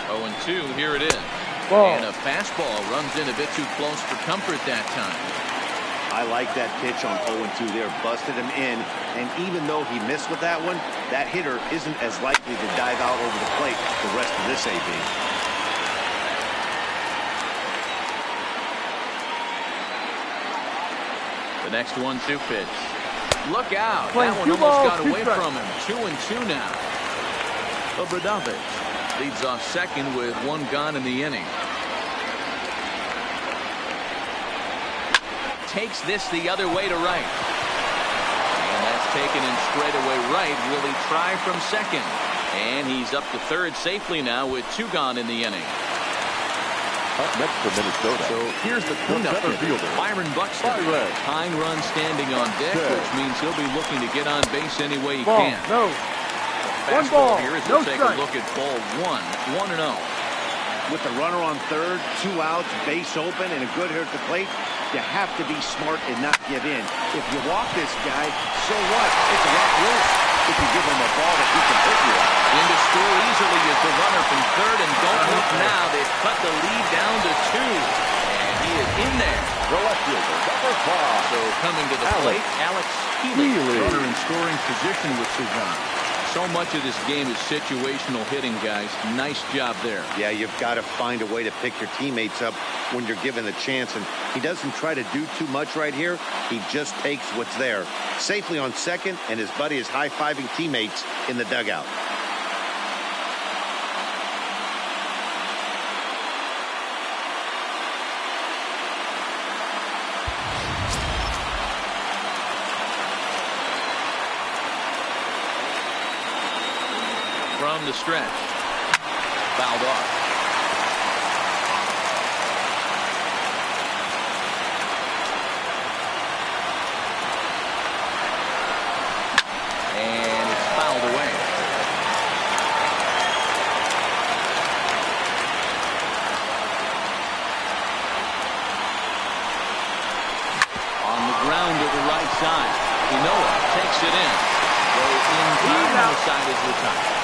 Oh, and 2, here it is. Ball. And a fastball runs in a bit too close for comfort that time. I like that pitch on 0-2 there. Busted him in, and even though he missed with that one, that hitter isn't as likely to dive out over the plate the rest of this AB. The next 1-2 pitch. Look out. Playing That one 2 almost balls, got 2 away strikes. from him. 2-2 now. Obradovic leads off second with 1 gone in the inning. Takes this the other way to right. And that's taken in straightaway right. Will he try from second? And he's up to third safely now with 2 gone in the inning. Up next for Minnesota. So here's the cleanup for fielder, Byron Buxton. Tying run standing on deck, which means he'll be looking to get on base any way he Ball. can. No. Fastball 1 ball. here as No we'll take strike. a look at ball 1. 1-0. With the runner on third, 2 outs, base open, and a good hitter at the plate, you have to be smart and not give in. If you walk this guy, so what? It's a let loose. If you give him a ball that he can hit you at. In to score easily is the runner from third, and don't look now. They've cut the lead down to 2. And he is in there. The left fielder, number 5. So coming to the plate, Alex Healy. Runner in scoring position with 2 runs. So much of this game is situational hitting, guys. Nice job there. Yeah, you've got to find a way to pick your teammates up when you're given the chance, and he doesn't try to do too much right here. He just takes what's there. Safely on second, and his buddy is high-fiving teammates in the dugout. From the stretch. Fouled off. And it's fouled away. On the ground to the right side. Inoa takes it in. Goes in deep, and the side is retired.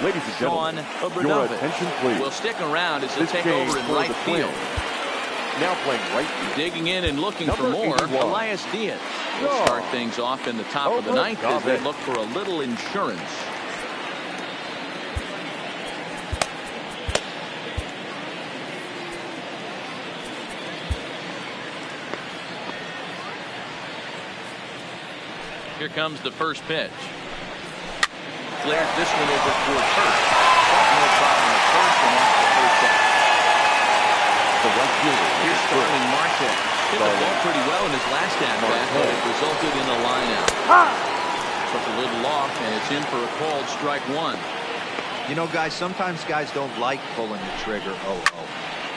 Ladies and Sean gentlemen, your Obradovic attention please. will stick around as he'll This take game over in for right the field. Twins now playing right. Digging in and looking for Number more, 81. Elias Diaz will Yeah. start things off in the top of the Over ninth as they Gavin. look for a little insurance. Here comes the first pitch. Flares this one over toward first. No problem at first, and that's the first out. The right fielder. Here's Starling Marte. Hit the ball pretty well in his last at-bat, but it resulted in a line out. Took a little off, and it's in for a called strike one. You know, guys, sometimes guys don't like pulling the trigger.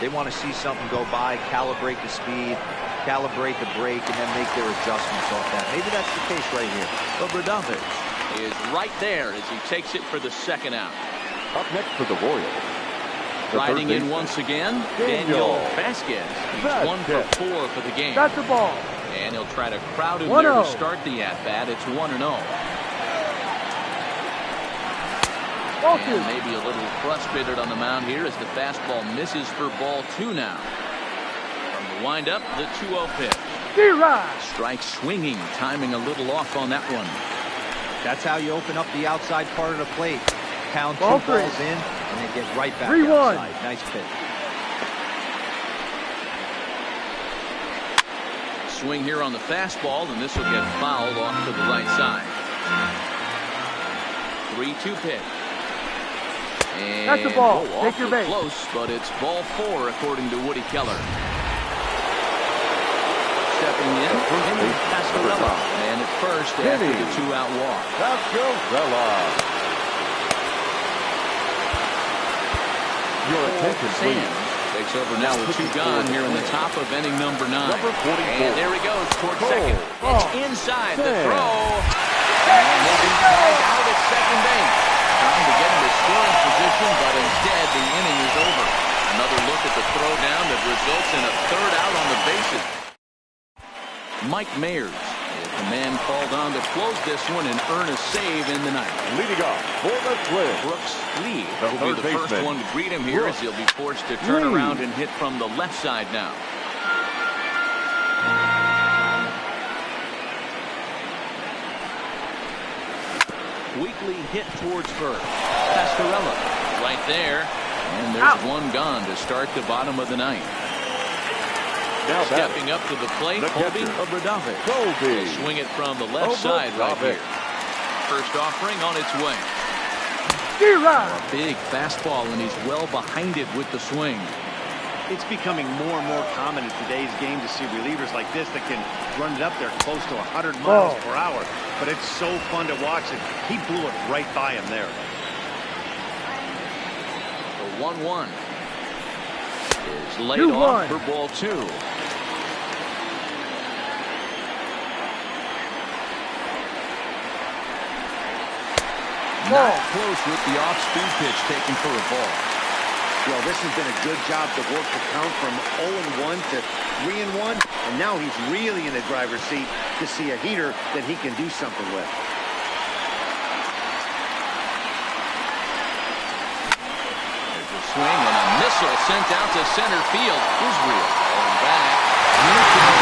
They want to see something go by, calibrate the speed, calibrate the brake, and then make their adjustments off that. Maybe that's the case right here. Obradovic is right there as he takes it for the second out. Up next for the Royals. The Riding third in baseman, once again, Daniel Daniel Vasquez. He's Vasquez. 1 for 4 for the game. That's the ball. And he'll try to crowd him 1-0. there to start the at-bat. It's 1-0. Ball And 2. maybe a little frustrated on the mound here as the fastball misses for ball 2 now. From the windup, the 2-0 pitch. D-Rod. Strike swinging, timing a little off on that one. That's how you open up the outside part of the plate. Pound Ball 2 3. balls in, and then get right back 3-1. outside. Nice pitch. Swing here on the fastball, and this will get fouled off to the right side. 3-2 pitch. And That's the ball. Take awfully your base. close, but it's ball 4 according to Woody Keller. Stepping in, Henry Pascarella. And at first, after Henry. the 2-out walk. Pascarella. Your attention, please. Sands takes over now with 2 gone here in the top of inning number 9. Number 44. And there he goes toward Cole. second. Oh. It's inside the Sands. throw. And moving guys out at second base. Trying to get him to scoring position, but instead the inning is over. Another look at the throw down that results in a third out on the bases. Mike Mayers is the man called on to close this one and earn a save in the ninth. Leading off for the Twins. Brooks Lee The will be third the first baseman. one to greet him here as he'll be forced to turn Lee. around and hit from the left side now. Weekly hit towards first. Pascarella right there. And there's Out. 1 gone to start the bottom of the ninth. Now Stepping up to the plate, the Colby catcher. Obradovic. Colby. Swing it from the left side right Obradovic. here. First offering on its way. D-Rod. Big fastball, and he's well behind it with the swing. It's becoming more and more common in today's game to see relievers like this that can run it up there close to 100 miles Ball. per hour. But it's so fun to watch it. He blew it right by him there. The 1-1 is laid 2-1. off for ball 2. Ball. Not close with the off-speed pitch taken for a ball. Well, this has been a good job to work the count from 0-1 to 3-1, and now he's really in the driver's seat to see a heater that he can do something with. There's a swing and a missile sent out to center field. Israel going back.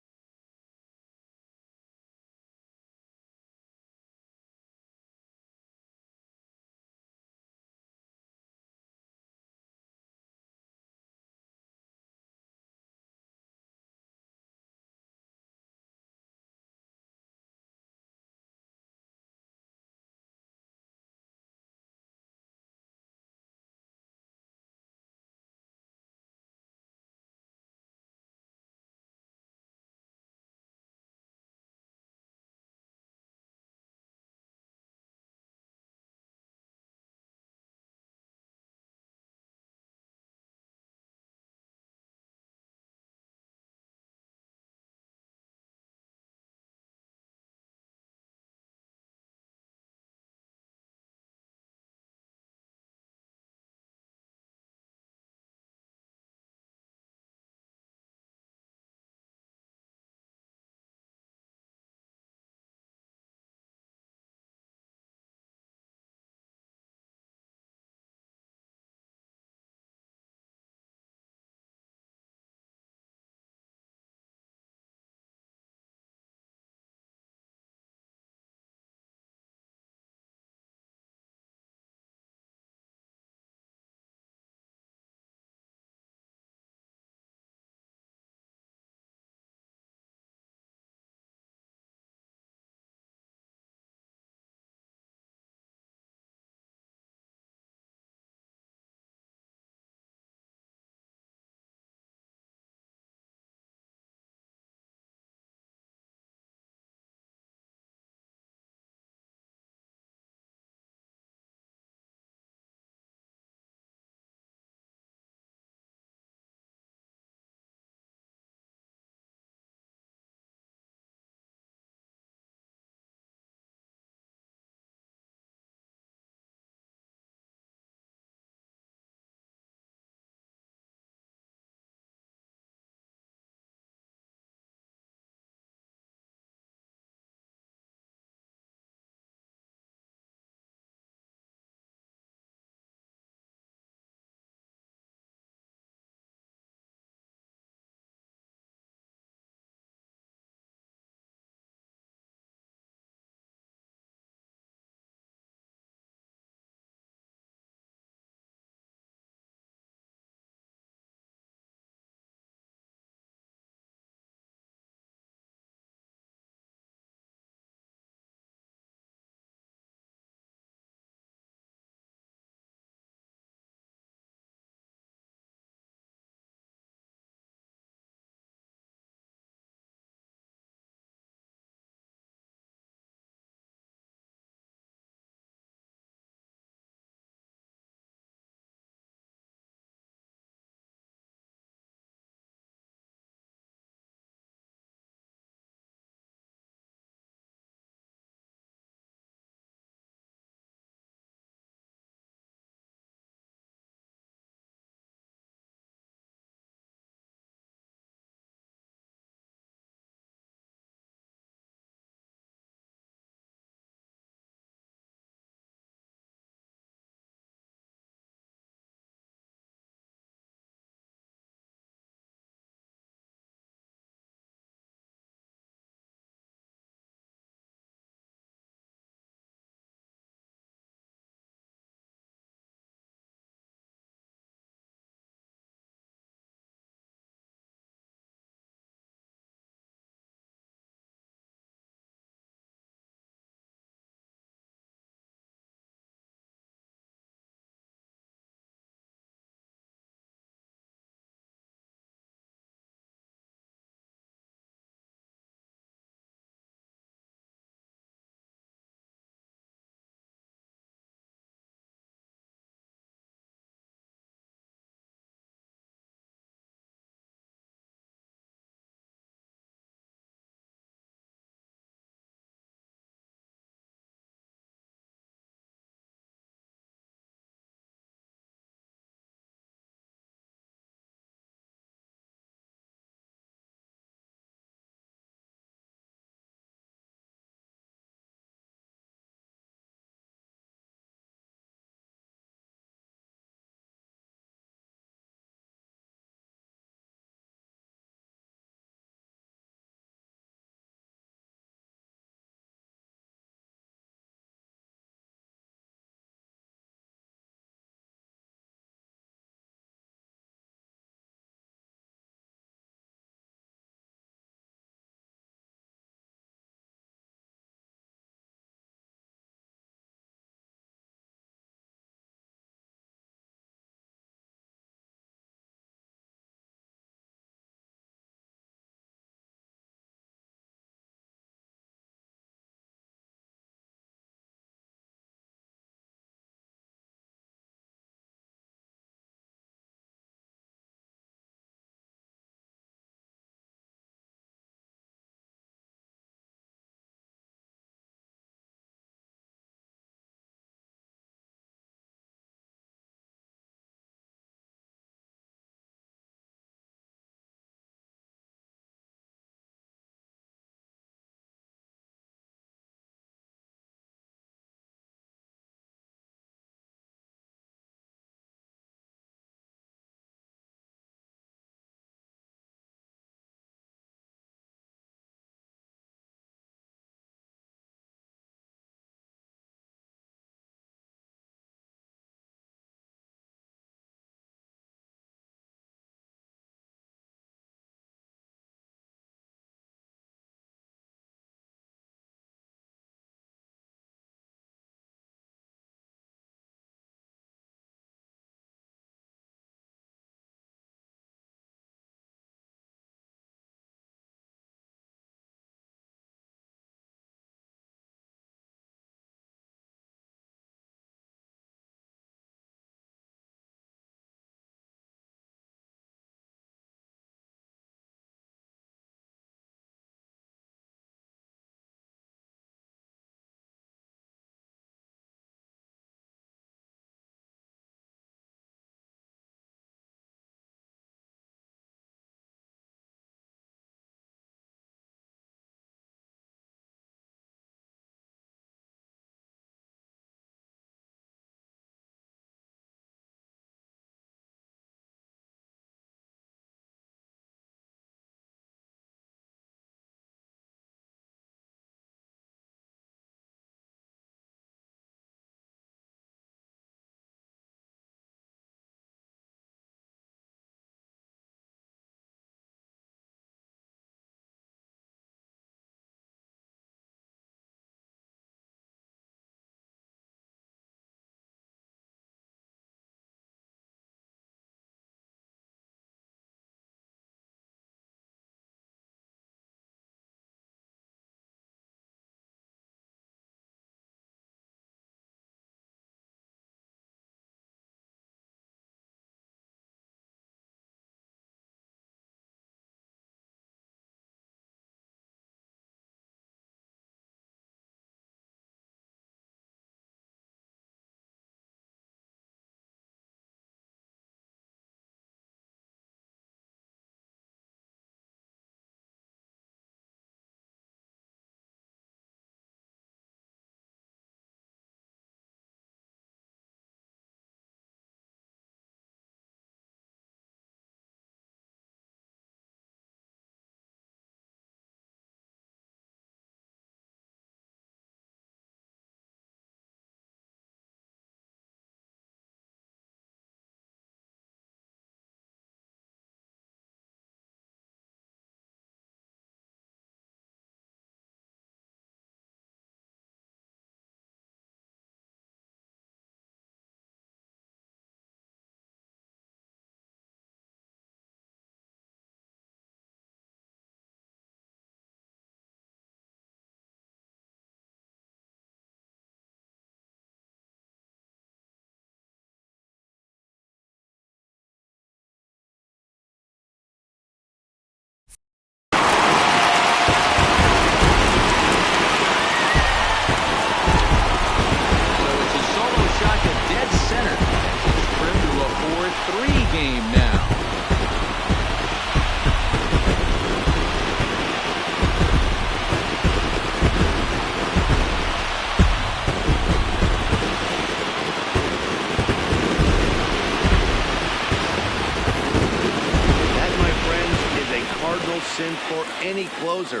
sin for any closer.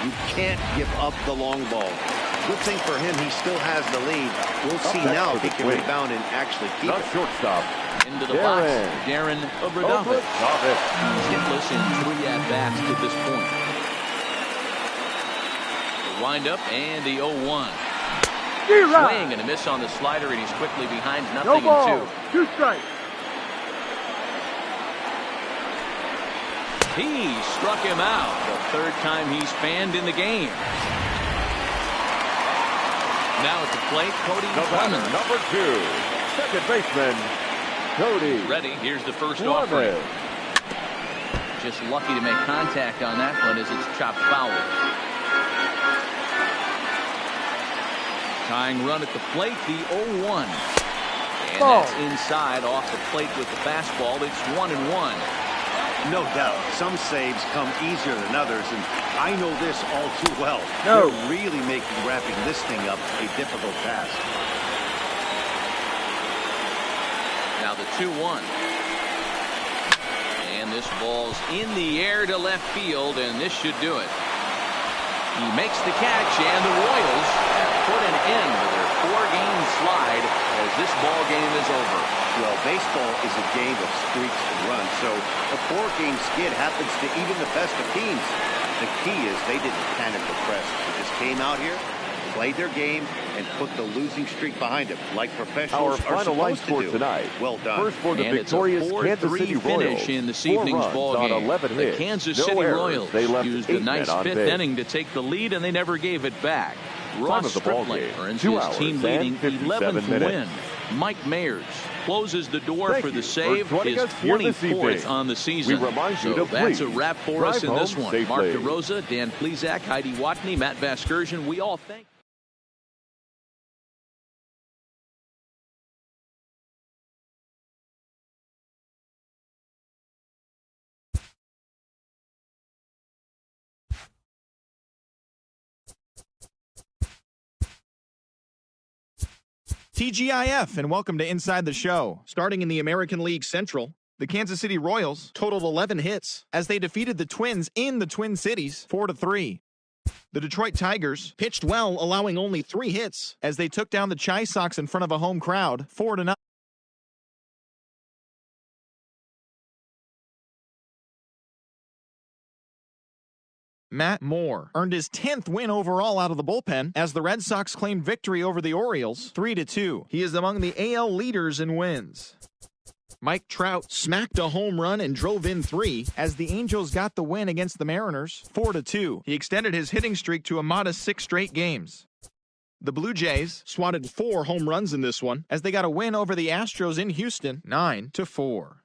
You can't give up the long ball. Good thing for him, he still has the lead. We'll see now if he can rebound and actually keep it. Shortstop. Into the box, Darren Obradovich. He's hitless in 3 at-bats to this point. The windup and the 0-1. Swing and a miss on the slider, and he's quickly behind nothing No in 2 strikes. He struck him out. The 3rd time he's fanned in the game. Now at the plate, Cody Clemens. Number 2, second baseman, Cody. Ready. Here's the first offering. Just lucky to make contact on that one as it's chopped foul. Tying run at the plate, the 0-1. And that's inside off the plate with the fastball. It's 1-1. No doubt. Some saves come easier than others, and I know this all too well. They're really making wrapping this thing up a difficult task. Now the 2-1. And this ball's in the air to left field, and this should do it. He makes the catch, and the Royals have put an end to their 4-game slide as this ball game is over. Well, baseball is a game of streaks and runs, so a 4-game skid happens to even the best of teams. The key is they didn't panic or press. They just came out here, played their game, and put the losing streak behind them, like professionals are supposed to do. Tonight. Well done. First for the And victorious it's a Kansas 4-3 City finish Royals. in this 4 evening's runs ball on game. 11 The hits. Kansas No City errors. Royals They left used a 8 nice men on 5th base. inning to take the lead, and they never gave it back. Time Ross of the ball Stripling game, earns 2 his hours team-leading and 57 11th minutes. win. Mike Mayers closes the door Thank for the you save, for joining his us here this 24th evening. on the season. We remind you so to that's a please wrap for us in drive this home one. safely. Mark DeRosa, Dan Plezak, Heidi Watney, Matt Vasgersian, we all thank TGIF, and welcome to Inside the Show. Starting in the American League Central, the Kansas City Royals totaled 11 hits as they defeated the Twins in the Twin Cities 4-3. The Detroit Tigers pitched well, allowing only 3 hits as they took down the Chi Sox in front of a home crowd 4-0. Matt Moore earned his 10th win overall out of the bullpen as the Red Sox claimed victory over the Orioles 3-2. He is among the AL leaders in wins. Mike Trout smacked a home run and drove in 3 as the Angels got the win against the Mariners 4-2. He extended his hitting streak to a modest 6 straight games. The Blue Jays swatted 4 home runs in this one as they got a win over the Astros in Houston 9-4.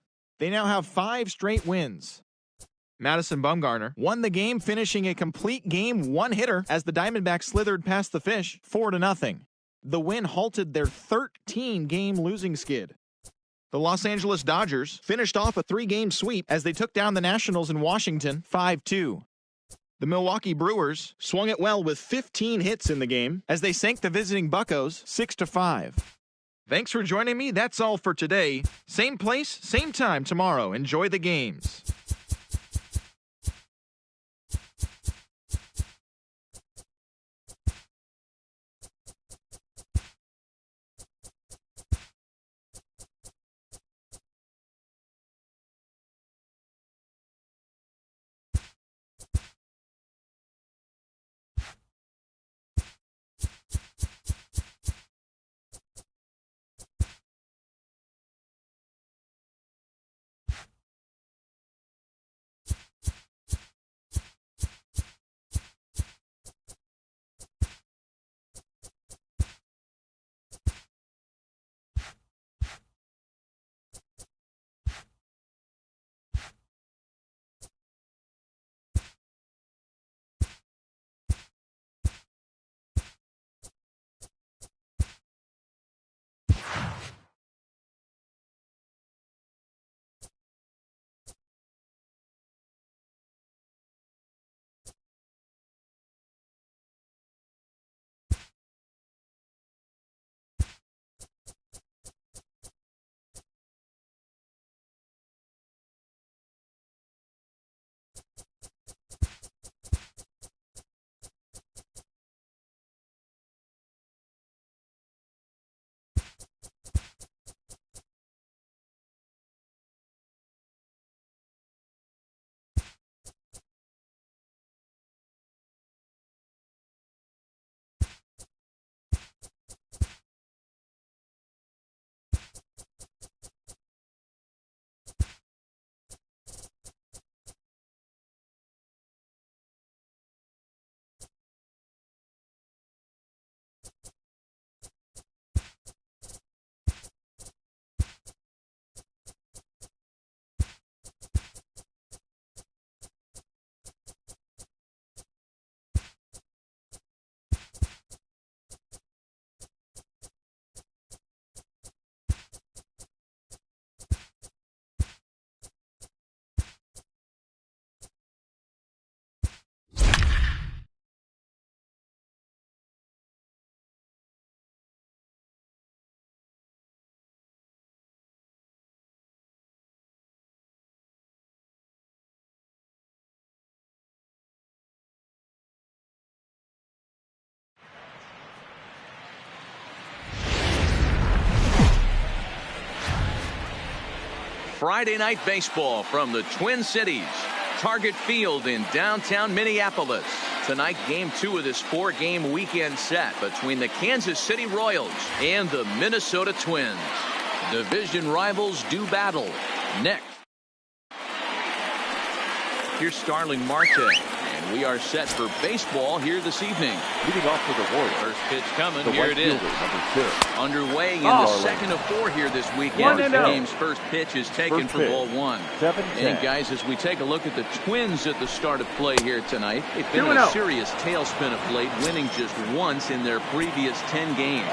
They now have 5 straight wins. Madison Bumgarner won the game, finishing a complete game 1-hitter as the Diamondbacks slithered past the Fish 4-0. The win halted their 13-game losing skid. The Los Angeles Dodgers finished off a 3-game sweep as they took down the Nationals in Washington 5-2. The Milwaukee Brewers swung it well with 15 hits in the game as they sank the visiting Buccos 6-5. Thanks for joining me. That's all for today. Same place, same time tomorrow. Enjoy the games. Friday night baseball from the Twin Cities. Target Field in downtown Minneapolis. Tonight, game 2 of this 4-game weekend set between the Kansas City Royals and the Minnesota Twins. Division rivals do battle. Next, here's Starling Marte. And we are set for baseball here this evening. Leading off for the Royals. First pitch coming. The Here it is. Number 6. Underway in the second of 4 here this weekend. The 1-0. game's first pitch is taken First for pitch. ball 1. 7-10. And guys, as we take a look at the Twins at the start of play here tonight, they've been in a 2-0. serious tailspin of late, winning just once in their previous 10 games.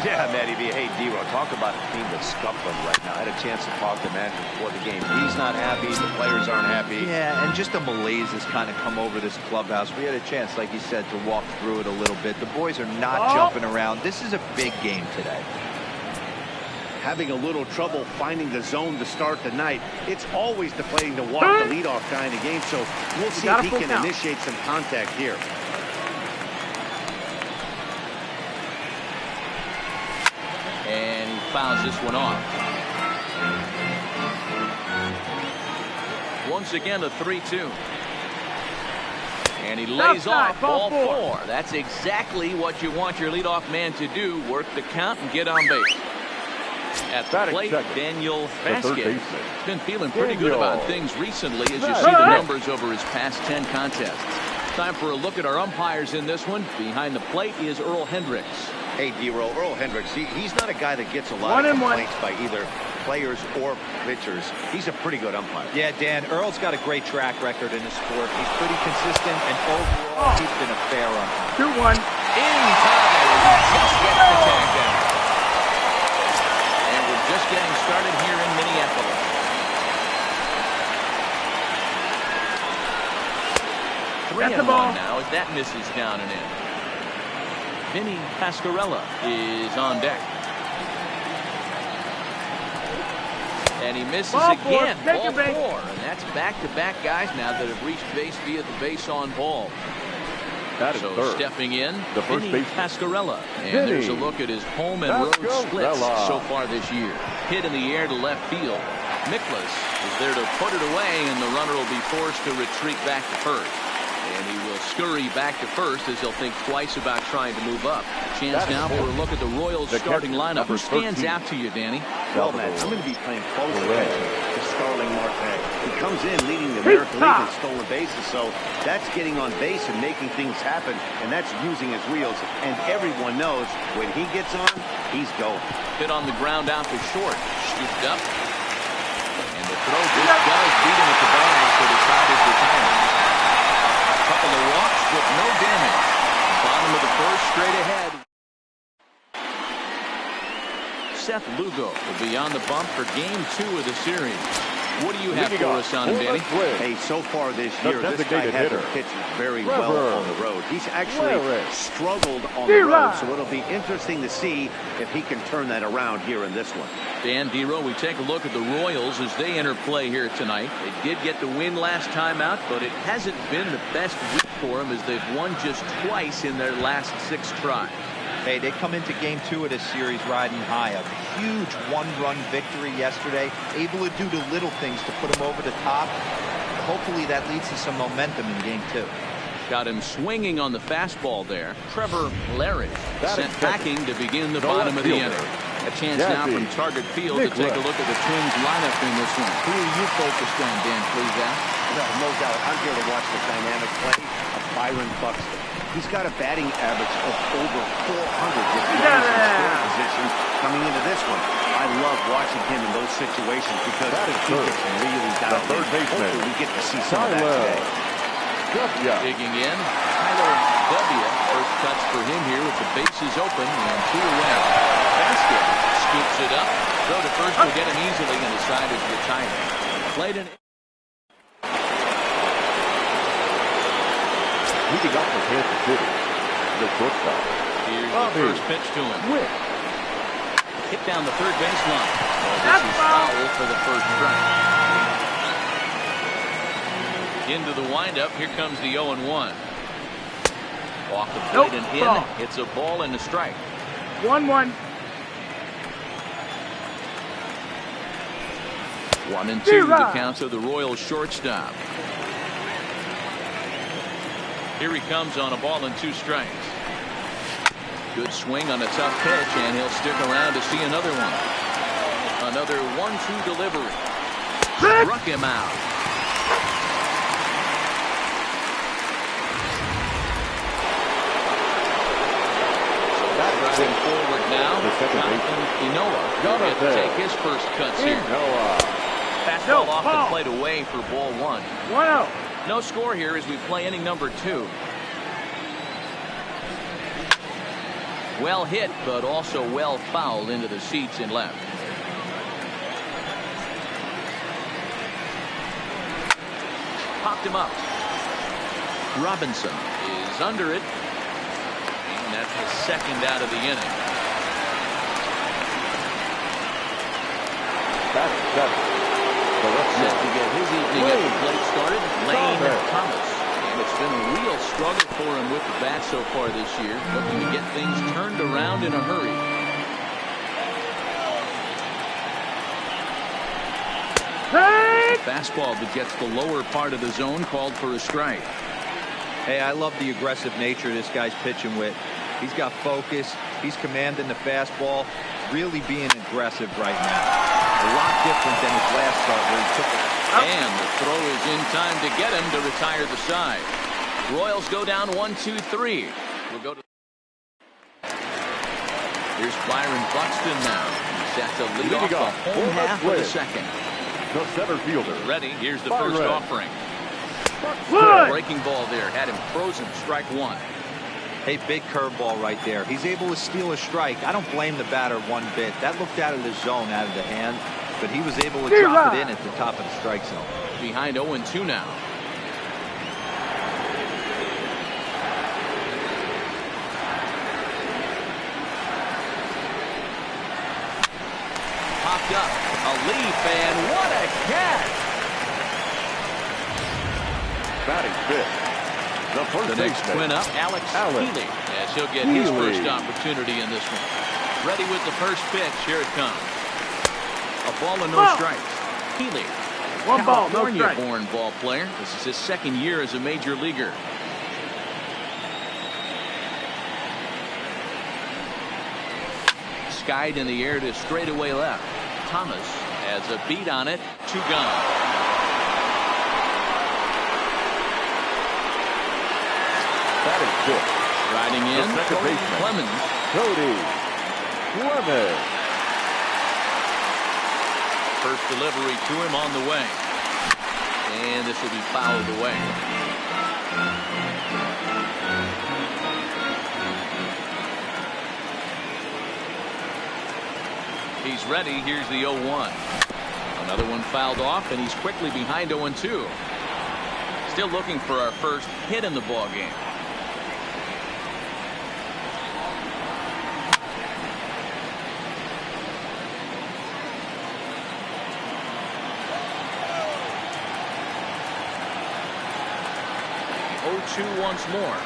Yeah, Matty B. Hey, D-Row, talk about a team that's scuffling right now. I had a chance to talk to Matt before the game. He's not happy. The players aren't happy. Yeah, and just a malaise has kind of come over this clubhouse. We had a chance, like you said, to walk through it a little bit. The boys are not jumping around. This is a big game today. Having a little trouble finding the zone to start the night. It's always deflating to walk the leadoff guy in the game, so we'll see if he can initiate some contact here. And he fouls this one off. Once again, a 3-2. And he lays off ball 4. That's exactly what you want your leadoff man to do. Work the count and get on base. At the Batting plate, second, Daniel the third Vasquez. baseman. He's been feeling pretty good Daniel. about things recently as you see the numbers over his past 10 contests. Time for a look at our umpires in this one. Behind the plate is Earl Hendricks. Hey, D-Row, Earl Hendricks, he's not a guy that gets a lot of complaints by either players or pitchers. He's a pretty good umpire. Yeah, Dan, Earl's got a great track record in the sport. He's pretty consistent, and overall, he's been a fair umpire. 2-1. In time. He just gets the tag down. And we're just getting started here in Minneapolis. That's the ball. 3-1 now as that misses down and in. Vinny Pasquarella is on deck. And he misses Ball 4, again. take Ball a base. 4. And that's back-to-back guys now that have reached base via the base on ball. That is So third. stepping in, The first Vinny baseman. Pasquarella. And Vinny there's a look at his home and road splits Pasquarella. so far this year. Hit in the air to left field. Miklas is there to put it away, and the runner will be forced to retreat back to first. And he will scurry back to first as he'll think twice about trying to move up. Chance That is now for a look at the Royals the starting catcher, lineup. number Who stands 13. out to you, Danny? Well, Matt, I'm going to be playing close Correct. attention to Starling Marte. He comes in leading the American League in stolen bases, so that's getting on base and making things happen, and that's using his wheels. And everyone knows when he gets on, he's going. Hit on the ground out to short. Scooped up. And the throw just does beat him at the bag, so the side is retired. Couple of walks, but no damage. Bottom of the first, straight ahead. Seth Lugo will be on the bump for game 2 of the series. What do you have Leading for off us on him, for Danny? the Twins. Hey, so far this The year, this guy designated hasn't hitter. pitched very Trevor well on the road. He's actually Larry. struggled on the road, D-Rod. so it'll be interesting to see if he can turn that around here in this one. Dan D-Row, we take a look at the Royals as they enter play here tonight. They did get the win last time out, but it hasn't been the best week for them as they've won just twice in their last 6 tries. Hey, they come into game 2 of this series riding high. A huge one-run victory yesterday, able to do the little things to put them over the top. Hopefully that leads to some momentum in game 2. Got him swinging on the fastball there. Trevor Larry That sent is packing to begin the No bottom of the fielder. inning. A chance Jazzy. now from Target Field to take a Nicholas. look at the Twins lineup in this one. Who are you focused on, Dan? Please ask. No doubt. I'm here to watch the dynamic play of Byron Buxton. He's got a batting average of over 400 with the runners in scoring position coming into this one. I love watching him in those situations because That is he third. gets really dialed The third in. baseman. Hopefully we get to see some of that today. Yeah. Digging in, Tyler W. First cuts for him here with the bases open and 2 away. Vasquez scoops it up. Throw to first will get him easily, and the side is retired. Played an Leading up for Kansas City, the shortstop. Here's Bobby the first pitch to him. Witt. Hit down the third baseline. Well, this is foul for the first strike. Into the windup. Here comes the 0-1. Off the plate and in. Ball. It's a ball and a strike. 1-1. 1-2 the count of the Royals shortstop. Here he comes on a ball and 2 strikes. Good swing on a tough pitch, and he'll stick around to see another one. Another 1-2 delivery. Struck him out. Driving forward now. Jonathan Inoa will take his first cuts here. Fastball off the plate away for ball 1. 1-0. No score here as we play inning number 2. Well hit, but also well fouled into the seats in left. Popped him up. Robinson is under it. And that's the second out of the inning. Set to get his evening at the plate started, Lane Thomas. And it's been a real struggle for him with the bat so far this year, looking to get things turned around in a hurry. Fastball that gets the lower part of the zone, called for a strike. Hey, I love the aggressive nature this guy's pitching with. He's got focus. He's commanding the fastball. Really being aggressive right now. A lot different than his last start where he took it. And the throw is in time to get him to retire the side. Royals go down 1-2-3. We'll go to. Here's Byron Buxton now. He's set to lead off the home half of the second. The center fielder. Ready. Here's the first offering. Breaking ball there. Had him frozen. Strike 1. Hey, big curveball right there. He's able to steal a strike. I don't blame the batter one bit. That looked out of the zone, out of the hand, but he was able to drop it in at the top of the strike zone. Behind 0-2 now. Popped up. A leap, and what a catch! Batting fifth. The next twin up, Alex Healy, as he'll get his first opportunity in this one. Ready with the first pitch. Here it comes. A ball and no strikes. Healy, California-born ball player. This is his second year as a major leaguer. Skied in the air to straightaway left. Thomas has a beat on it. 2 gone. Riding in, Cody Clemens. First delivery to him on the way. And this will be fouled away. He's ready. Here's the 0-1. Another one fouled off, and he's quickly behind 0-2. Still looking for our first hit in the ball game. Once more.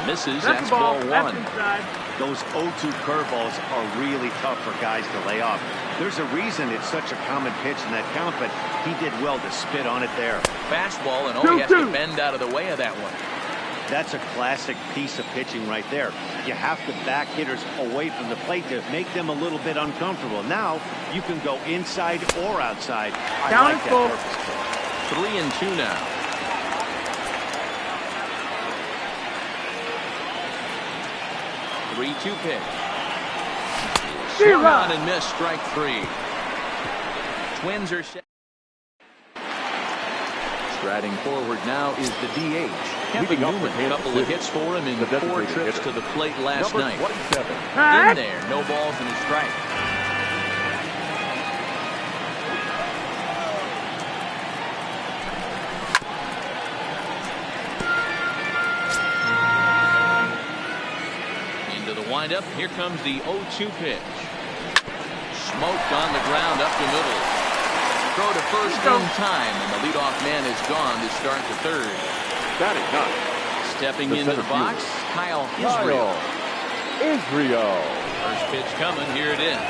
Misses. That's ball 1. Those 0-2 curveballs are really tough for guys to lay off. There's a reason it's such a common pitch in that count, but he did well to spit on it there. Fastball, and he has to bend out of the way of that one. That's a classic piece of pitching right there. You have to back hitters away from the plate to make them a little bit uncomfortable. Now you can go inside or outside. I like that purpose. 3-2 now. 3-2 pitch. Swung on and missed. Strike 3. Twins are set. Striding forward now is the DH. Kevin Newman, a couple of hits for him in 4 trips to the plate last night. In there, no balls and a strike. Up. Here comes the 0-2 pitch. Smoked on the ground up the middle. Throw to first in time, and the leadoff man is gone to start the third. Stepping into the box, Kyle Israel. First pitch coming. Here it is.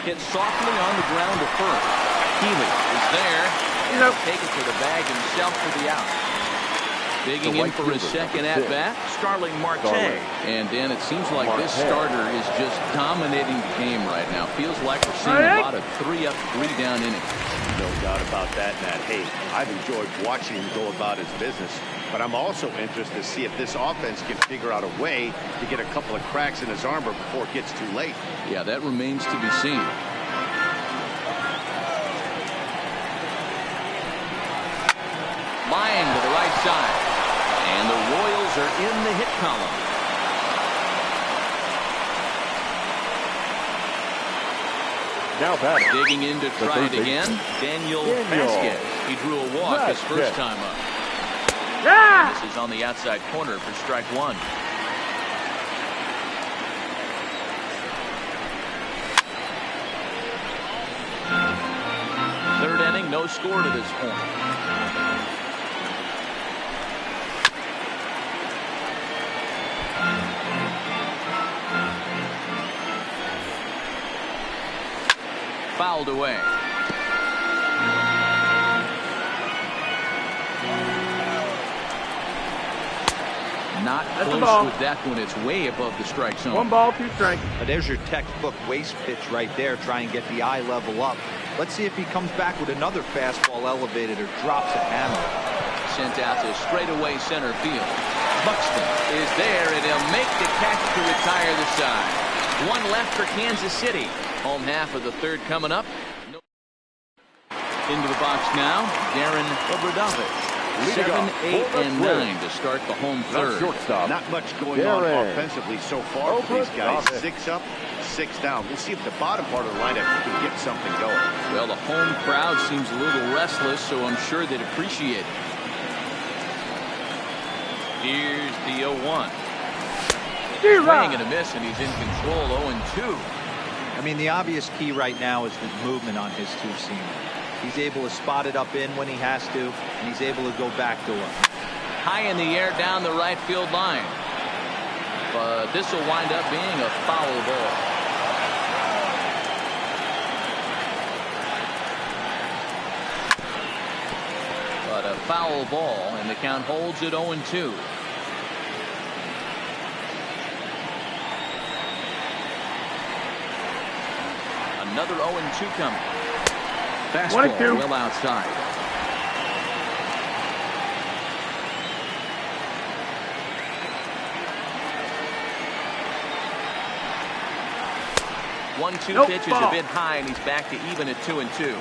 Hit softly on the ground to first. Healy is there. He'll take it to the bag himself for the out. Digging in for his second at-bat, Starling Marte. And, Dan, it seems like this starter is just dominating the game right now. Feels like we're seeing a lot of 3-up, 3-down innings. No doubt about that, Matt. Hey, I've enjoyed watching him go about his business, but I'm also interested to see if this offense can figure out a way to get a couple of cracks in his armor before it gets too late. Yeah, that remains to be seen. Line to the right side. And the Royals are in the hit column. Now batting. Digging in to try it again. Daniel Vasquez. He drew a walk his first time up. This is on the outside corner for strike one. Third inning, no score to this point. Fouled away. Not close with that one. It's way above the strike zone. 1 ball, 2 strikes. There's your textbook waste pitch right there. Try and get the eye level up. Let's see if he comes back with another fastball elevated or drops a hammer. Sent out to straightaway center field. Buxton is there, and he'll make the catch to retire the side. One left for Kansas City. Home half of the third coming up. Into the box now, Darren Obradovich. 7, 8, and 9 to start the home third. Not much going on offensively so far for these guys. 6 up, 6 down. We'll see if the bottom part of the lineup can get something going. Well, the home crowd seems a little restless, so I'm sure they'd appreciate it. Here's the 0-1. Swing and a miss, and he's in control. 0-2. I mean, the obvious key right now is the movement on his two-seamer. He's able to spot it up in when he has to, and he's able to go backdoor. High in the air down the right field line. But this will wind up being a foul ball. But a foul ball, and the count holds at 0-2. Another 0-2 coming. Fastball well outside. One-two pitch is a bit high, and he's back to even at 2-2.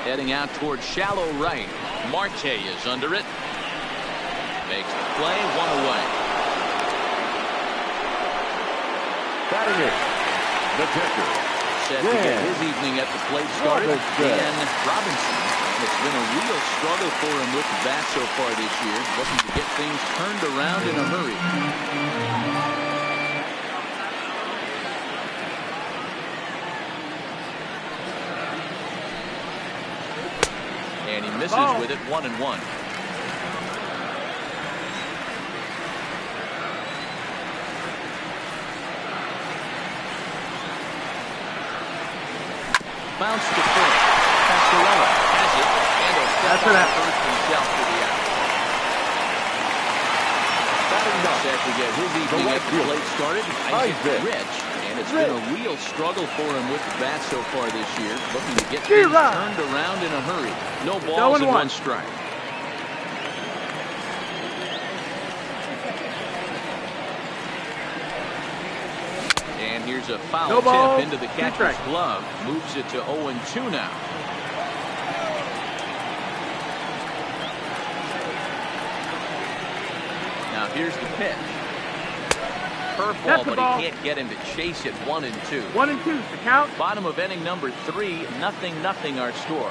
Heading out towards shallow right. Marte is under it. Makes the play, 1 away. Batting it, the catcher. Set to get his evening at the plate started. Dan Robinson. It's been a real struggle for him with the bat so far this year. Looking to get things turned around in a hurry. And he misses with it, 1-1. Bounce to first. Pasquarella has it, and he'll step on first himself to the out. Set to get his evening at the plate started. Isaac Rich. And it's been a real struggle for him with the bat so far this year. Looking to get things turned around in a hurry. No balls and 1 strike. And here's a foul tip into the catcher's glove. Moves it to 0-2 now. Now here's the pitch. Curveball, but he can't get him to chase it. 1-2. 1-2, the count. Bottom of inning number 3, 0-0 our score.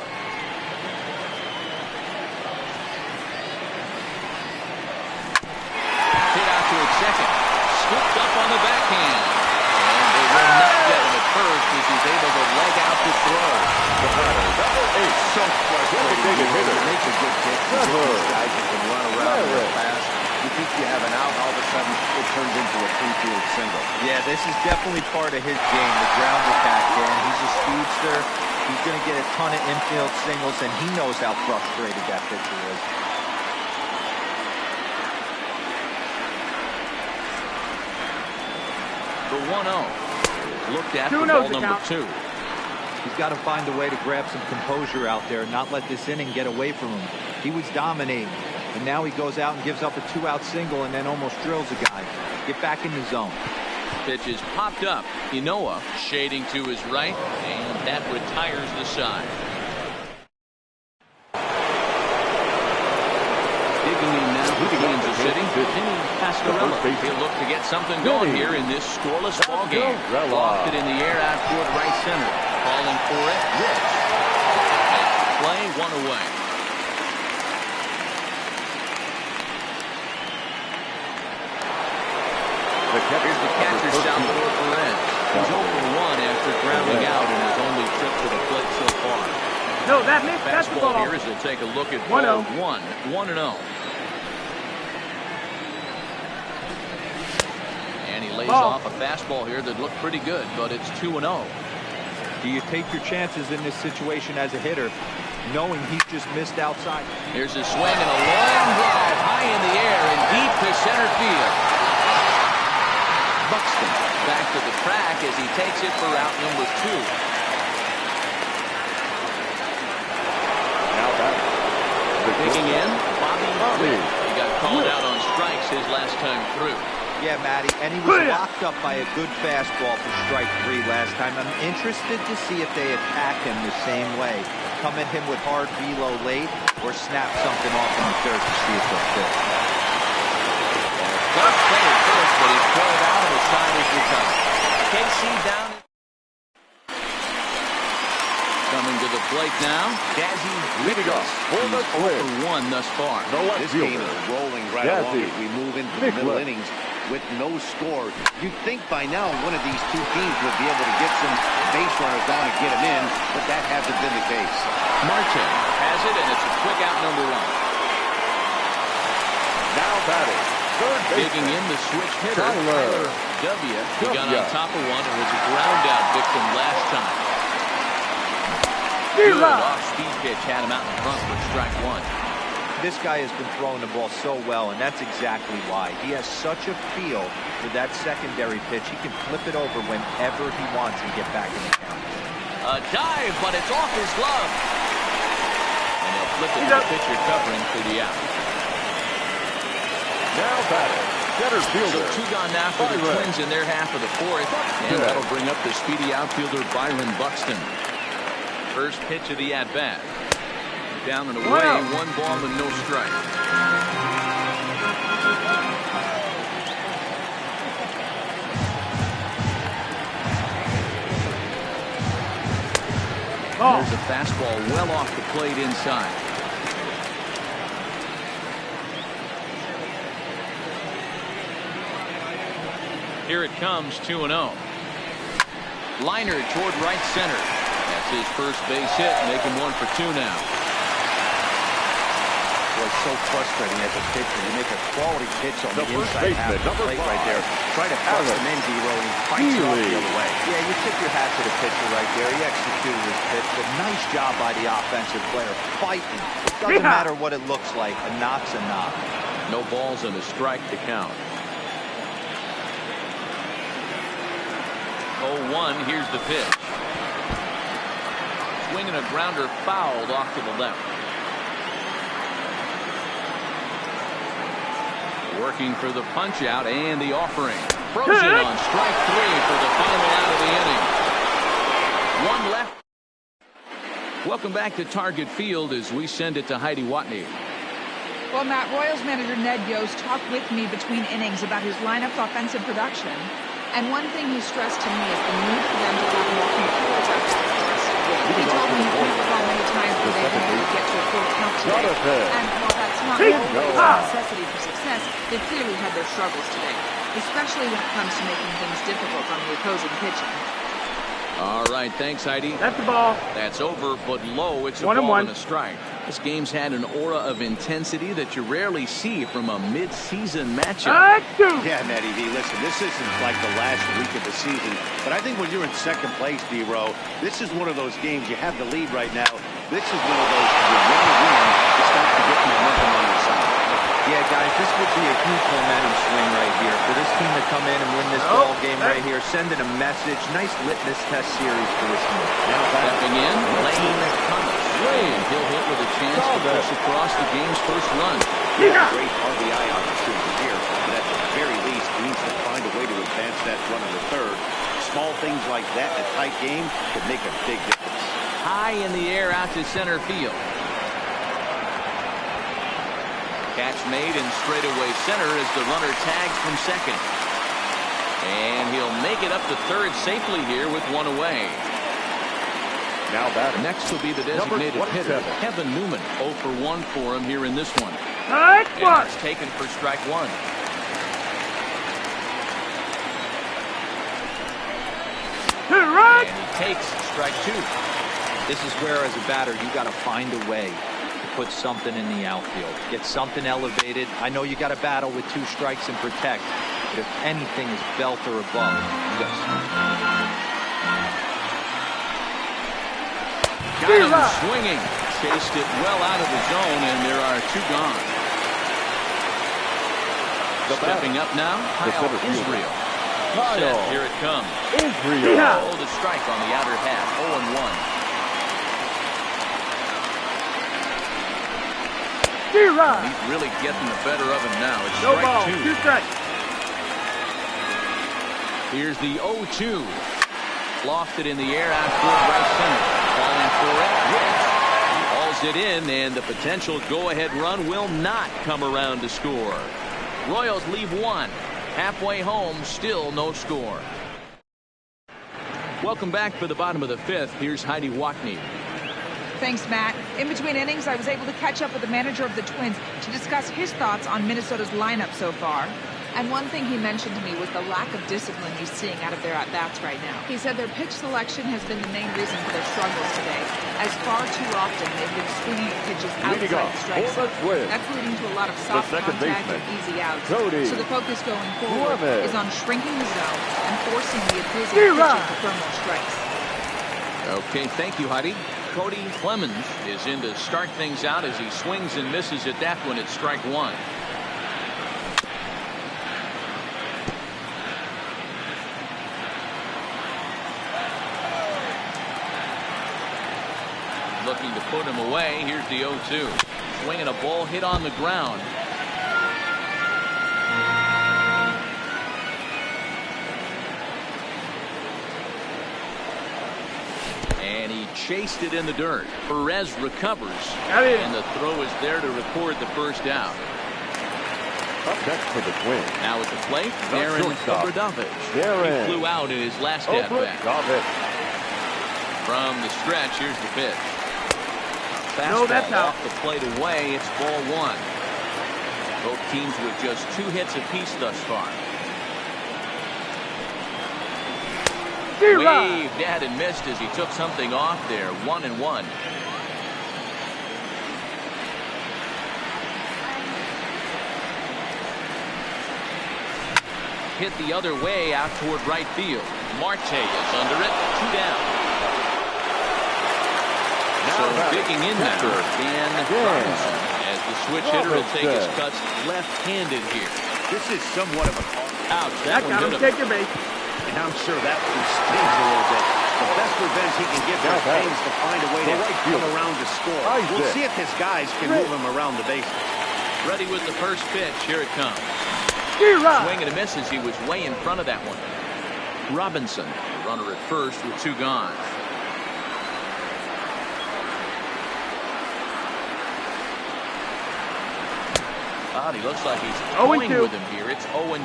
Designated hitter. Makes a good pitch. These guys that can run around real fast. You think you have an out, and all of a sudden it turns into a three-field single. Yeah, this is definitely part of his game, the ground attack, Dan. He's a speedster. He's going to get a ton of infield singles, and he knows how frustrated that pitcher is. The 1-0. Looked at for 2-0 ball the number count. 2. He's got to find a way to grab some composure out there and not let this inning get away from him. He was dominating, and now he goes out and gives up a 2-out single and then almost drills a guy. Get back in the zone. Pitch is popped up. Inoa shading to his right, and that retires the side. Digging in now for Kansas City, Vinny Pasquarello. He'll look to get something going here in this scoreless ball game. Lofted in the air out toward right center. Calling for it. Yes. Play one away. Here's the catcher southpaw Perez. He's 0 for 1 after grounding out in his only trip to the plate so far. No, that missed. That's the Fastball ball. here as he'll take a look at ball 1-0. 1-0. And he lays Ball. off a fastball here that looked pretty good, but it's 2-0. Do you take your chances in this situation as a hitter, knowing he's just missed outside? Here's a swing and a long drive high in the air and deep to center field. Buxton back to the track as he takes it for out number 2. Now back. Digging in, Bobby Witt. He got called out on strikes his last time through. Yeah, Matty, and he was locked up by a good fastball for strike 3 last time. I'm interested to see if they attack him the same way. Come at him with hard velo late or snap something off in the third to see if they'll fit. Close play at first, but he's thrown out and the side is recovered. KC down. Coming to the plate now, Dazzy Leading off for the Twins. 1 thus far. The left This game fielder. is rolling right along as we move into the middle innings with no score. You'd think by now one of these two teams would be able to get some base runners on and get them in, but that hasn't been the case. Martin has it, and it's a quick out number 1. Now batting. Third baseman. Digging in the switch hitter, Tyler W. He got on top of one and was a ground out victim last time. Good off-speed pitch had him out in front for strike 1. This guy has been throwing the ball so well, and that's exactly why. He has such a feel for that secondary pitch. He can flip it over whenever he wants and get back in the count. A dive, but it's off his glove. And he'll flip it to the pitcher covering for the out. Now batting. Center So fielder. 2 gone now for the Byron. Twins in their half of the 4th. And that'll bring up the speedy outfielder Byron Buxton. First pitch of the at-bat. Down and away, 1 ball and no strike. There's a fastball well off the plate inside. Here it comes, 2-0. Liner toward right center. That's his first base hit, making 1 for 2 now. Boy, so frustrating as a pitcher. You make a quality pitch on the first inside half of baseman, the number plate 5. right there. Try to force him in, D-Row, and he fights it off the other way. Yeah, you tip your hat to the pitcher right there. He executed his pitch, but nice job by the offensive player. Fighting. It doesn't matter what it looks like. A knock's a knock. No balls and a strike to count. 0-1, here's the pitch. Swinging a grounder fouled off to the left. Working for the punch out and the offering. Frozen on strike 3 for the final out of the inning. 1 left. Welcome back to Target Field as we send it to Heidi Watney. Well, Matt, Royals manager Ned Yost talked with me between innings about his lineup's offensive production. And one thing he stressed to me is the need for them to have more controls out there. He told me he couldn't recall many times where they've been able to get to a full count today. And while that's not always a necessity for success, they've clearly had their struggles today, especially when it comes to making things difficult on the opposing pitching. All right, thanks, Heidi. That's the ball. That's over, but low. It's a ball and a strike. This game's had an aura of intensity that you rarely see from a mid-season matchup. Yeah, Matty V, listen, this isn't like the last week of the season, but I think when you're in second place, D-Row, this is one of those games. You have the lead right now. This is one of those you want to win to start to get momentum on your side. Yeah, guys, this would be a huge momentum swing right here. For this team to come in and win this ball game right here, sending a message. Nice litmus test series for this team. Now stepping in, Lane Thomas. And he'll hit with a chance to push across the game's first run. Yeah. Great RBI opportunity here, but at the very least, he needs to find a way to advance that runner to third. Small things like that in a tight game could make a big difference. High in the air out to center field. Catch made in straightaway center as the runner tags from second. And he'll make it up to third safely here with one away. Now batting. Next will be the designated hitter, Kevin Newman. 0 for 1 for him here in this one. Nice and it's taken for strike one. And he takes strike two. This is where, as a batter, you got to find a way to put something in the outfield. Get something elevated. I know you got to battle with 2 strikes and protect, but if anything is belt or above, just got him swinging. Chased it well out of the zone, and there are 2 gone. Stepping up now, Kyle Israel. Set, here it comes. Israel. Hold a strike on the outer half. 0-1. He's really getting the better of him now. It's No strike ball. 2. 2 strikes. Here's the 0-2. Lofted in the air out toward right center. Calling for it. Yes. He hauls it in, and the potential go-ahead run will not come around to score. Royals leave 1. Halfway home, still no score. Welcome back for the bottom of the 5th. Here's Heidi Watney. Thanks, Matt. In between innings, I was able to catch up with the manager of the Twins to discuss his thoughts on Minnesota's lineup so far. And one thing he mentioned to me was the lack of discipline he's seeing out of their at-bats right now. He said their pitch selection has been the main reason for their struggles today, as far too often they've been swinging at pitches outside the strike zone. That's leading to a lot of soft contact and easy outs. So the focus going forward is on shrinking the zone and forcing the opposing pitcher to throw more strikes. Okay, thank you, Heidi. Cody Clemens is in to start things out as he swings and misses at that one at strike 1. Looking to put him away. Here's the 0-2. Swinging a ball hit on the ground. And he chased it in the dirt. Perez recovers. And the throw is there to record the first out. Up next for the Twins. Now at the plate, Darren Obradovich. He flew out in his last at-bat. From the stretch, here's the pitch. Fastball off the plate away. It's ball 1. Both teams with just 2 hits apiece thus far. Waved at and missed as he took something off there. 1-1. Hit the other way out toward right field. Marte is under it. 2 down. So digging in now, Dan Robinson, as the switch hitter will take his cuts left-handed here. This is somewhat of a call. Ouch, that one hit him. Take your base. And I'm sure that one stings a little bit. The best revenge he can give their fans is to find a way to come around to score. We'll see if his guys can move him around the bases. Ready with the first pitch. Here it comes. Swing and a miss as he was way in front of that one. Robinson, runner at first with 2 gone. He looks like he's toying with him here. It's 0-2.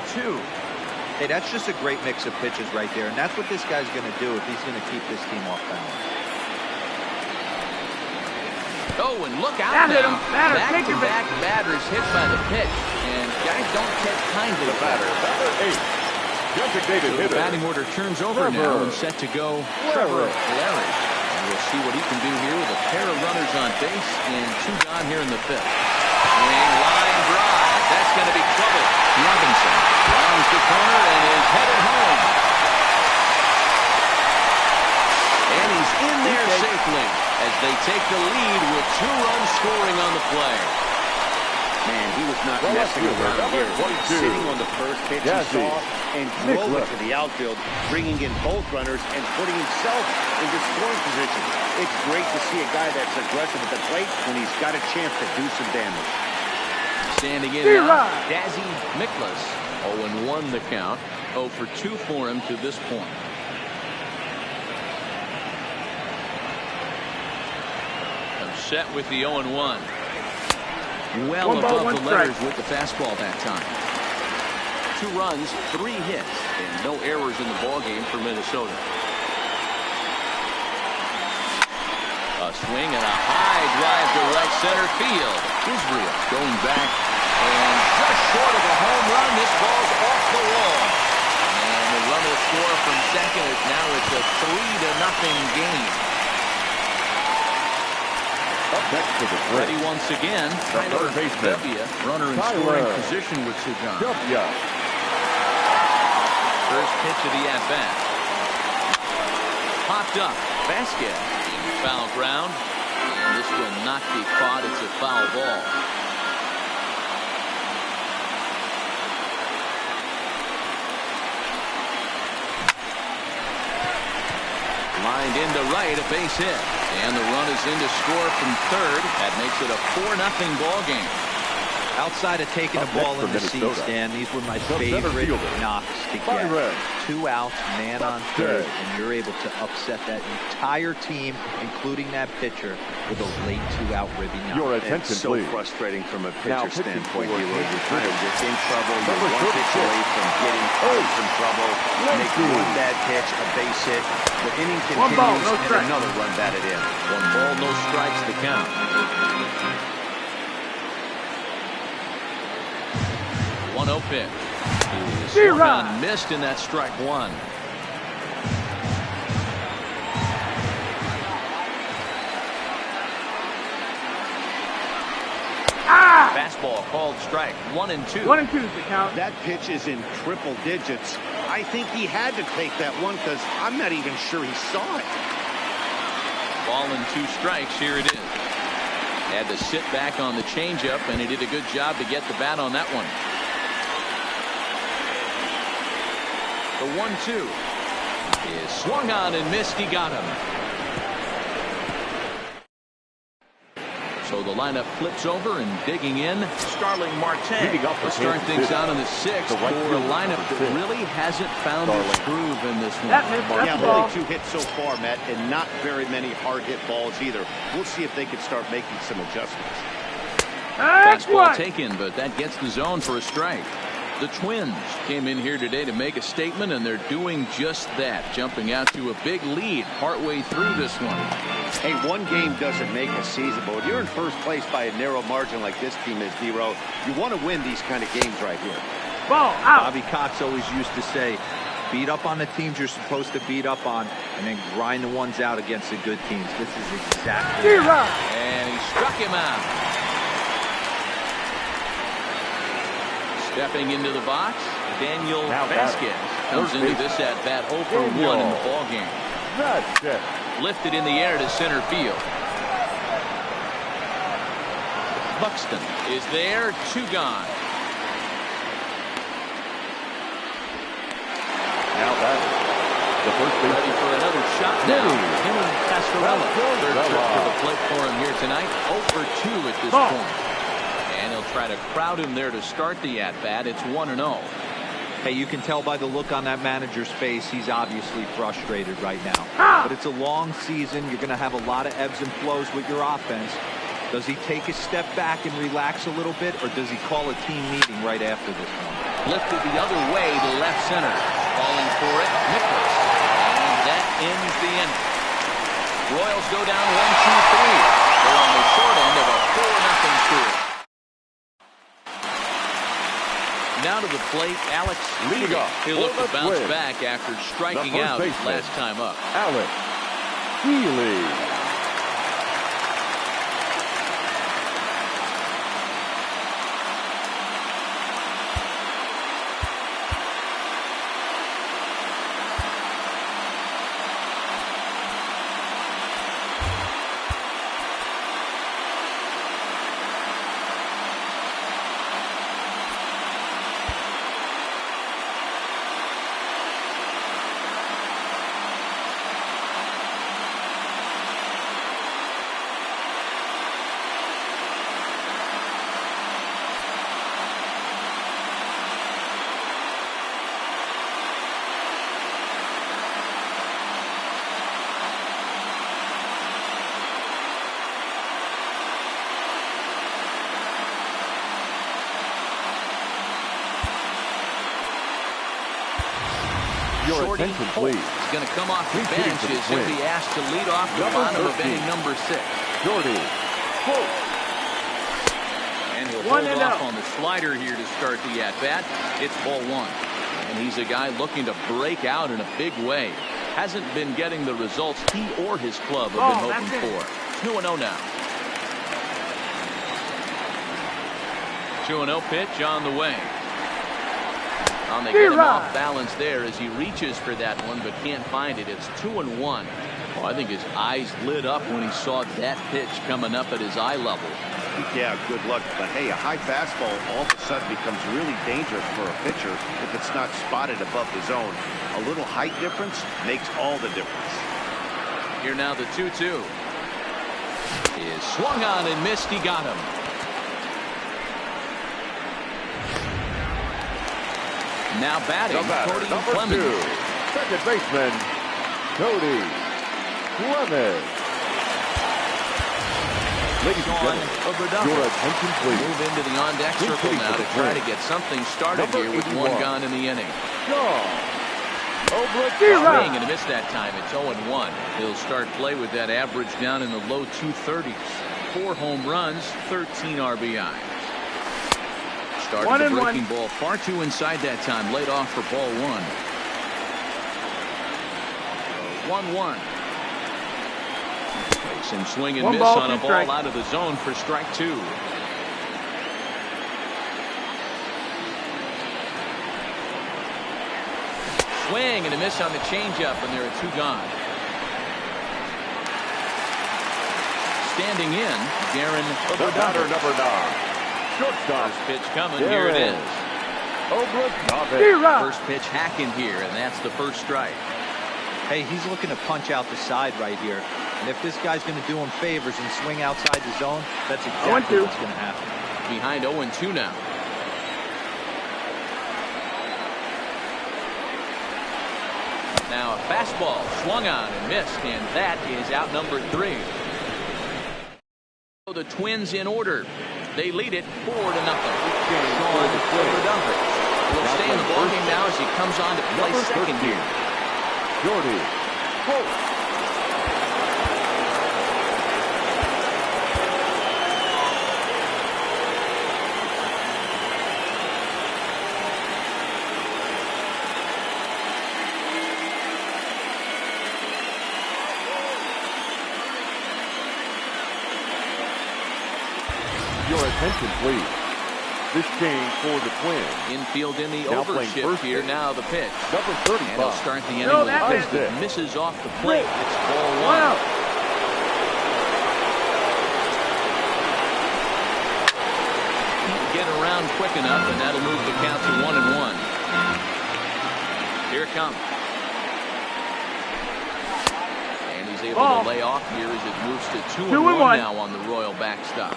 Hey, that's just a great mix of pitches right there, and that's what this guy's going to do if he's going to keep this team off balance. Oh, and look out now. Back-to-back batters hit by the pitch, and guys don't take kindly to batter. Number 8. Designated So the hitter. batting order turns over now and set to go Trevor Larry. And we'll see what he can do here with a pair of runners on base and 2 gone here in the 5th. Swing, line drive. That's going to be trouble. Robinson rounds the corner and is headed home. And he's in there safely as they take the lead with 2 runs scoring on the play. Man, he was not messing around here. Sitting on the first pitch he saw and drove it to the outfield, bringing in both runners and putting himself into scoring position. It's great to see a guy that's aggressive at the plate when he's got a chance to do some damage. Standing in now, Dazzy Miklas. 0-1 the count. 0 for 2 for him to this point. I'm set with the 0-1. Well above the letters with the fastball that time. 2 runs, 3 hits, and no errors in the ballgame for Minnesota. A swing and a high drive to right center field. Israel going back and just short of a home run. This ball's off the wall. And the run will score from second as now it's a 3-0 game. Up next to the plate. Ready once again. Tyler W. Runner in scoring position with Sugan. First pitch of the at-bat. Popped up. Vasquez in foul ground. And this will not be caught. It's a foul ball. Lined into right, a base hit. And the run is in to score from third. That makes it a 4-0 ball game. Outside of taking the ball in the seats, Dan, these were my favorite knocks to get. 2 outs, man on third, and you're able to upset that entire team, including that pitcher, with a late 2-out ribby knock. Your attention, so please. frustrating from a Now pitcher pitching standpoint. for You're Kansas kind of City. just in trouble. You're Number 1 pitch 36. away from getting out of some trouble. Make 1 bad pitch, a base hit. The inning continues and another run batted in. 1 ball, no strikes to count. 1-0 pitch. Swung on, missed, and that's strike 1. Fastball called strike 1 and 2. 1 and 2 is the count. That pitch is in triple digits. I think he had to take that one because I'm not even sure he saw it. Ball and 2 strikes. Here it is. Had to sit back on the changeup, and he did a good job to get the bat on that one. The 1-2 is swung on and missed. He got him. So the lineup flips over and digging in. Starling Marte. Let's start things out in the 6th for a lineup that really hasn't found its groove in this one. Yeah, only 2 hits so far, Matt, and not very many hard hit balls either. We'll see if they can start making some adjustments. Fastball taken, but that gets the zone for a strike. The Twins came in here today to make a statement, and they're doing just that, jumping out to a big lead partway through this one. Hey, 1 game doesn't make a season, but when you're in first place by a narrow margin like this team is, D-Row, you want to win these kind of games right here. Ball out. Bobby Cox always used to say, beat up on the teams you're supposed to beat up on, and then grind the ones out against the good teams. This is exactly that. And he struck him out. Stepping into the box, Daniel Vasquez comes into this at-bat 0 for 1 in the ballgame. Lifted in the air to center field. Buxton is there, 2 gone. Now that the first base. Ready for another shot now. Kenny Pastorella. Third trip to the plate for him here tonight. 0 for 2 at this point. And he'll try to crowd him there to start the at-bat. It's 1-0. Hey, you can tell by the look on that manager's face, he's obviously frustrated right now. But it's a long season. You're going to have a lot of ebbs and flows with your offense. Does he take a step back and relax a little bit, or does he call a team meeting right after this one? Lifted the other way to left center. Falling for it, Nicholas. And that ends the inning. Royals go down 1-2-3. They're on the short end of a 4-0 score. now to the plate, Alex Healy. He'll look to bounce back after striking out his last time up. Alex Healy. Your attention, please. He's going to come off the bench as he'll be asked to lead off the bottom of inning number 6. Jordy Holt. And he'll hold off on the slider here to start the at-bat. It's ball 1. And he's a guy looking to break out in a big way. Hasn't been getting the results he or his club have been hoping for. 2-0 now. 2-0 pitch on the way. They get him off balance there as he reaches for that one but can't find it. It's 2-1. Well, I think his eyes lit up when he saw that pitch coming up at his eye level. Yeah, good luck. But hey, a high fastball all of a sudden becomes really dangerous for a pitcher if it's not spotted above the zone. A little height difference makes all the difference. Here now the 2-2 is swung on and missed. He got him. Now batting, Cody Clemens. 2, second baseman, Cody Clemens. Ladies and gentlemen, your attention please. Move into the on-deck circle now to try to get something started here with 1 gone in the inning. Swing and a miss that time. It's 0-1. He'll start play with that average down in the low 230s. 4 home runs, 13 RBI. Started the breaking ball far too inside that time. Laid off for ball 1. 1-1. Makes him swing and miss on a ball out of the zone for strike 2. Swing and a miss on the changeup, and there are 2 gone. Standing in, Darren Batter number 9. First pitch coming. Here it is. First pitch hacking here, and that's the first strike. Hey, he's looking to punch out the side right here. And if this guy's going to do him favors and swing outside the zone, that's exactly what's going to happen. Behind 0-2 now. Now a fastball swung on and missed, and that is out number 3. The Twins in order. They lead it 4-0. Will stay in the ballgame now as he comes on to play second here. Jordy Holt. Your attention, please. This change for the Twins. Infield in the overshift here. Now the pitch. Number 35. And he'll start the inning with a pitch that misses off the plate. It's ball 1. Can't get around quick enough, and that'll move the count to 1-1. Here it comes. And he's able to lay off here as it moves to 2-1 now on the Royal backstop.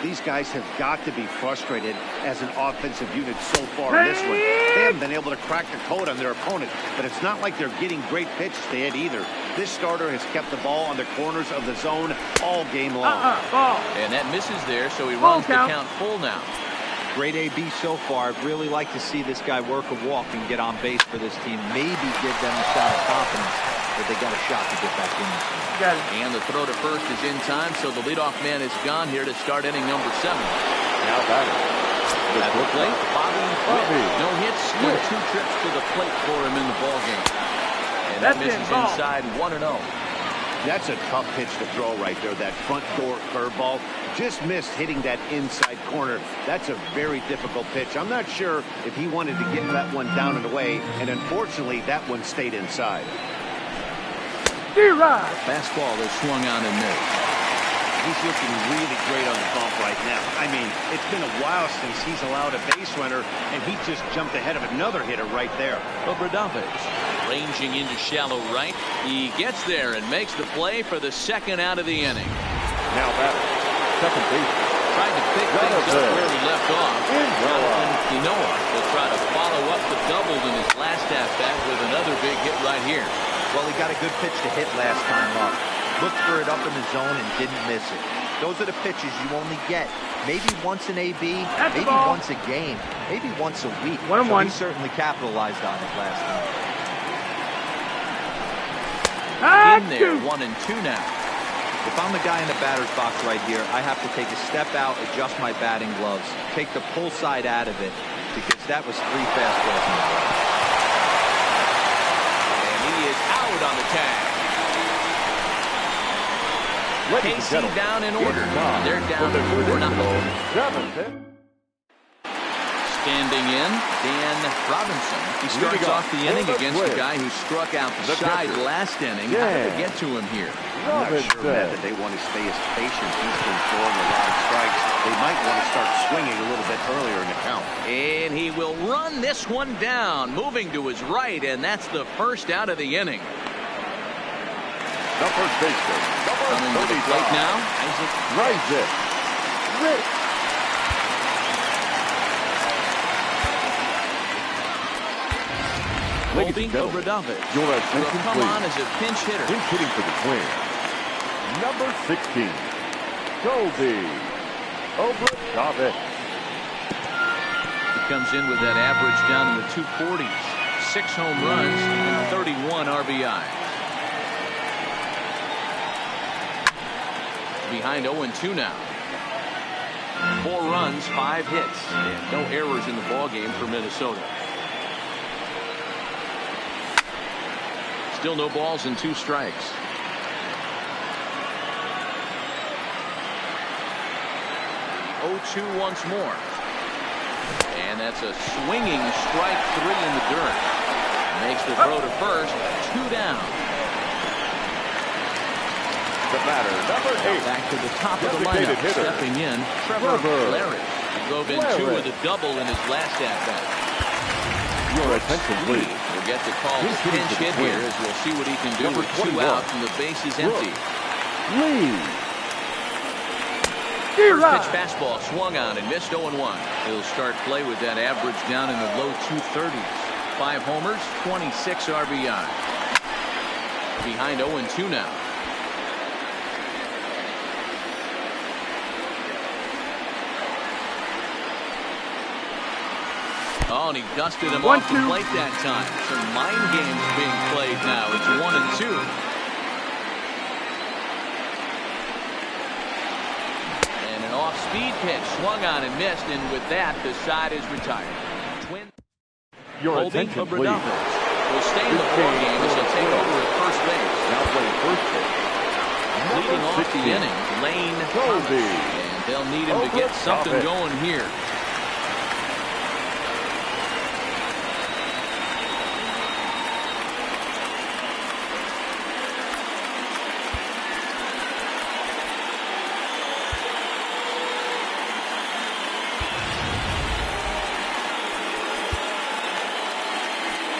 These guys have got to be frustrated as an offensive unit so far in this one. They haven't been able to crack the code on their opponent, but it's not like they're getting great pitches to hit either. This starter has kept the ball on the corners of the zone all game long. And that misses there, so he runs the count full now. Great AB so far. I'd really like to see this guy work a walk and get on base for this team. Maybe give them a shot of confidence that they got a shot to get back in this game. And the throw to first is in time, so the leadoff man is gone here to start inning number 7. Now batting, At the plate, Bobby Witt. No hits, and 2 trips to the plate for him in the ballgame. And that misses inside 1-0. That's a tough pitch to throw right there. That front door curveball just missed hitting that inside corner. That's a very difficult pitch. I'm not sure if he wanted to get that one down and away, and unfortunately, that one stayed inside. D-Rod. Fastball is swung on and missed. He's looking really great on the bump right now. I mean, it's been a while since he's allowed a base runner, and he just jumped ahead of another hitter right there. Obradovich ranging into shallow right. He gets there and makes the play for the second out of the inning. Now batter, second baseman. Tried to pick things up where he left off. Jonathan Kinoa will try to follow up the double in his last at-bat with another big hit right here. Well, he got a good pitch to hit last time up. Looked for it up in the zone and didn't miss it. Those are the pitches you only get maybe once in AB, maybe once a game, maybe once a week. 1-1. He certainly capitalized on it last time. In there, 1-2 now. If I'm the guy in the batter's box right here, I have to take a step out, adjust my batting gloves, take the pull side out of it, because that was 3 fastballs in a row. And he is out on the tag. KC down in order. They're down 4-0. Standing in, Dan Robinson. He starts off the inning against the guy who struck out the side last inning. How did they get to him here? I'm not sure, Matt, that they want to stay as patient. He's been throwing a lot of strikes. They might want to start swinging a little bit earlier in the count. And he will run this one down, moving to his right, and that's the first out of the inning. The first baseman, Coming to the plate now, Isaac Rich. Colby Obradovich Your will attention, come please. on as a pinch hitter. Pinch hitting for the Twins. Number 16, Colby Obradovich. He comes in with that average down in the 240s. 6 home runs and 31 RBI. Behind 0-2 now. 4 runs, 5 hits, and no errors in the ballgame for Minnesota. Still no balls and 2 strikes. The 0-2 once more. And that's a swinging strike 3 in the dirt. Makes the throw to first. 2 down. The batter, number 8. Back to the top of the lineup. Hitter. Stepping in, Trevor Larry. He drove in 2 with a double in his last at-bat. Your attention, please. Will get to call his pinch hit here as we'll see what he can do with 2 outs and the base is empty. First pitch fastball swung on and missed 0-1. He'll start play with that average down in the low 230s. 5 homers, 26 RBI. Behind 0-2 now. Oh, and he dusted him off the plate that time. Some mind games being played now. It's 1-2. And an off-speed pitch swung on and missed, and with that, the side is retired. Your Colby attention, please. Obradovich will stay in the ballgame as he'll take over at first base. Now playing first base. Leading off the inning, Lane Thomas. And they'll need him to get something going here.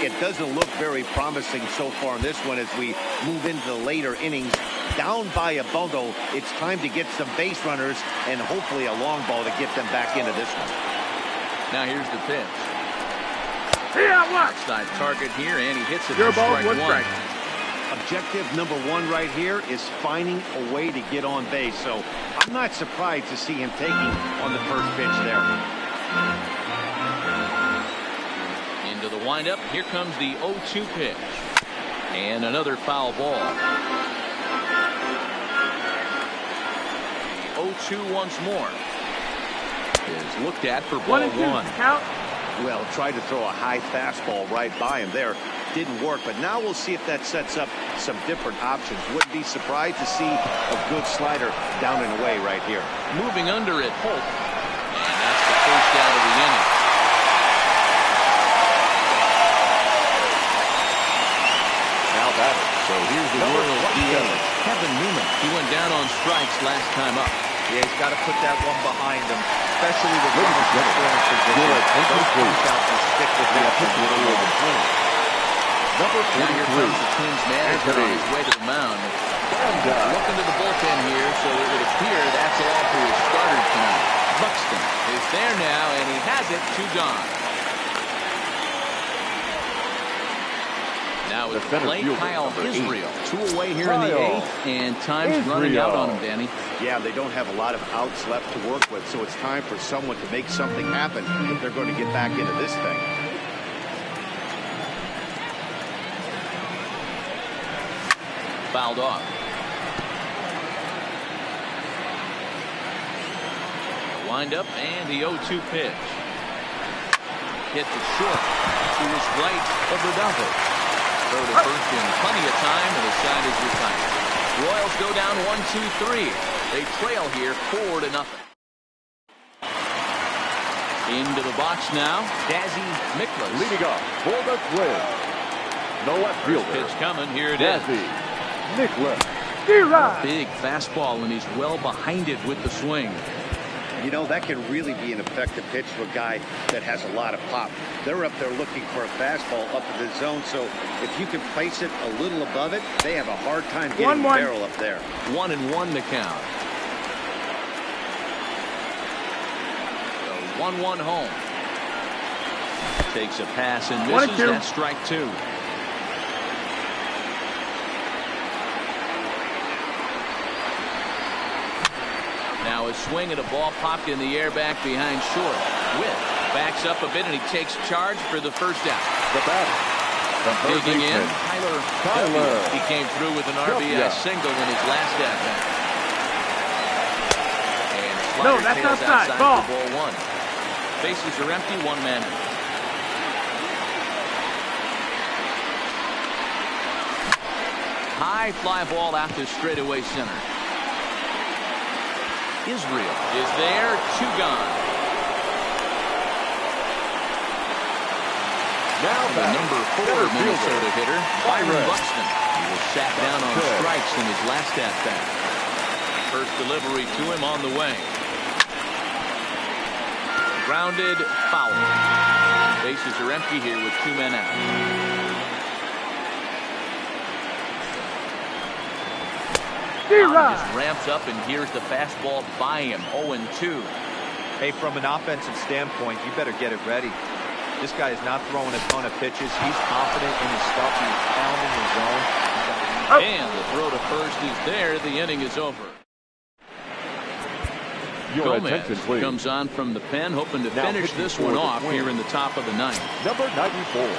It doesn't look very promising so far in this one as we move into the later innings. Down by a bundle, it's time to get some base runners and hopefully a long ball to get them back into this one. Now here's the pitch. What? Outside target here, and he hits it Your for ball, strike 1 1. strike. Objective number 1 right here is finding a way to get on base. So I'm not surprised to see him taking on the first pitch there. Into the windup. Here comes the 0-2 pitch. And another foul ball. 0-2 once more. is looked at for ball 1. Count. Well, tried to throw a high fastball right by him there. Didn't work, but now we'll see if that sets up some different options. Wouldn't be surprised to see a good slider down and away right here. Moving under it, Holt. And that's the first out of the inning. Now batter. So here's the Royals DH, Kevin Newman. He went down on strikes last time up. Yeah, he's got to put that one behind him, especially with runners in scoring position. Those punch outs will stick with that. Number Now here 43. comes the Twins manager on his way to the mound. Looking to the bullpen here, so it would appear that's all for his starter tonight. Buxton is there now, and he has it, 2 gone. Now it's play Kyle Israel. 2 away here in the 8th, and time's running out on him, Danny. Yeah, they don't have a lot of outs left to work with, so it's time for someone to make something happen if they're going to get back into this thing. Fouled off. Wind up and the 0-2 pitch. Hit to short to his right of the double. Throw to first in plenty of time, and the side is retired. Royals go down 1-2-3. They trail here 4-0. Into the box now, Dazzy Miklas. Leading off for the Twins. The left fielder. Pitch coming. Here it is. Dazzy Miklas. Big fastball, and he's well behind it with the swing. You know, that can really be an effective pitch for a guy that has a lot of pop. They're up there looking for a fastball up in the zone, so if you can place it a little above it, they have a hard time getting the barrel up there. 1-1 the count. The 1-1 home. Takes a pass and misses. That strike 2. Now a swing at a ball popped in the air back behind short. Witt backs up a bit, and he takes charge for the first out. The batter. Digging in, Tyler. He came through with an RBI single in his last at bat. And no, that's outside. Ball. Ball 1. Bases are empty. 1 man out. High fly ball out to straightaway center. Israel is there, 2 gone. Now the number 4 Minnesota hitter, Byron Buxton. He was sat down on strikes in his last at bat. First delivery to him on the way. Grounded, foul. Bases are empty here with 2 men out. Just ramps up, and here's the fastball by him. 0-2. Hey, from an offensive standpoint, you better get it ready. This guy is not throwing a ton of pitches. He's confident in his stuff. He's pounding his zone. And the throw to first is there. The inning is over. Gomez comes on from the pen, hoping to finish this one off here in the top of the 9th. Number 94.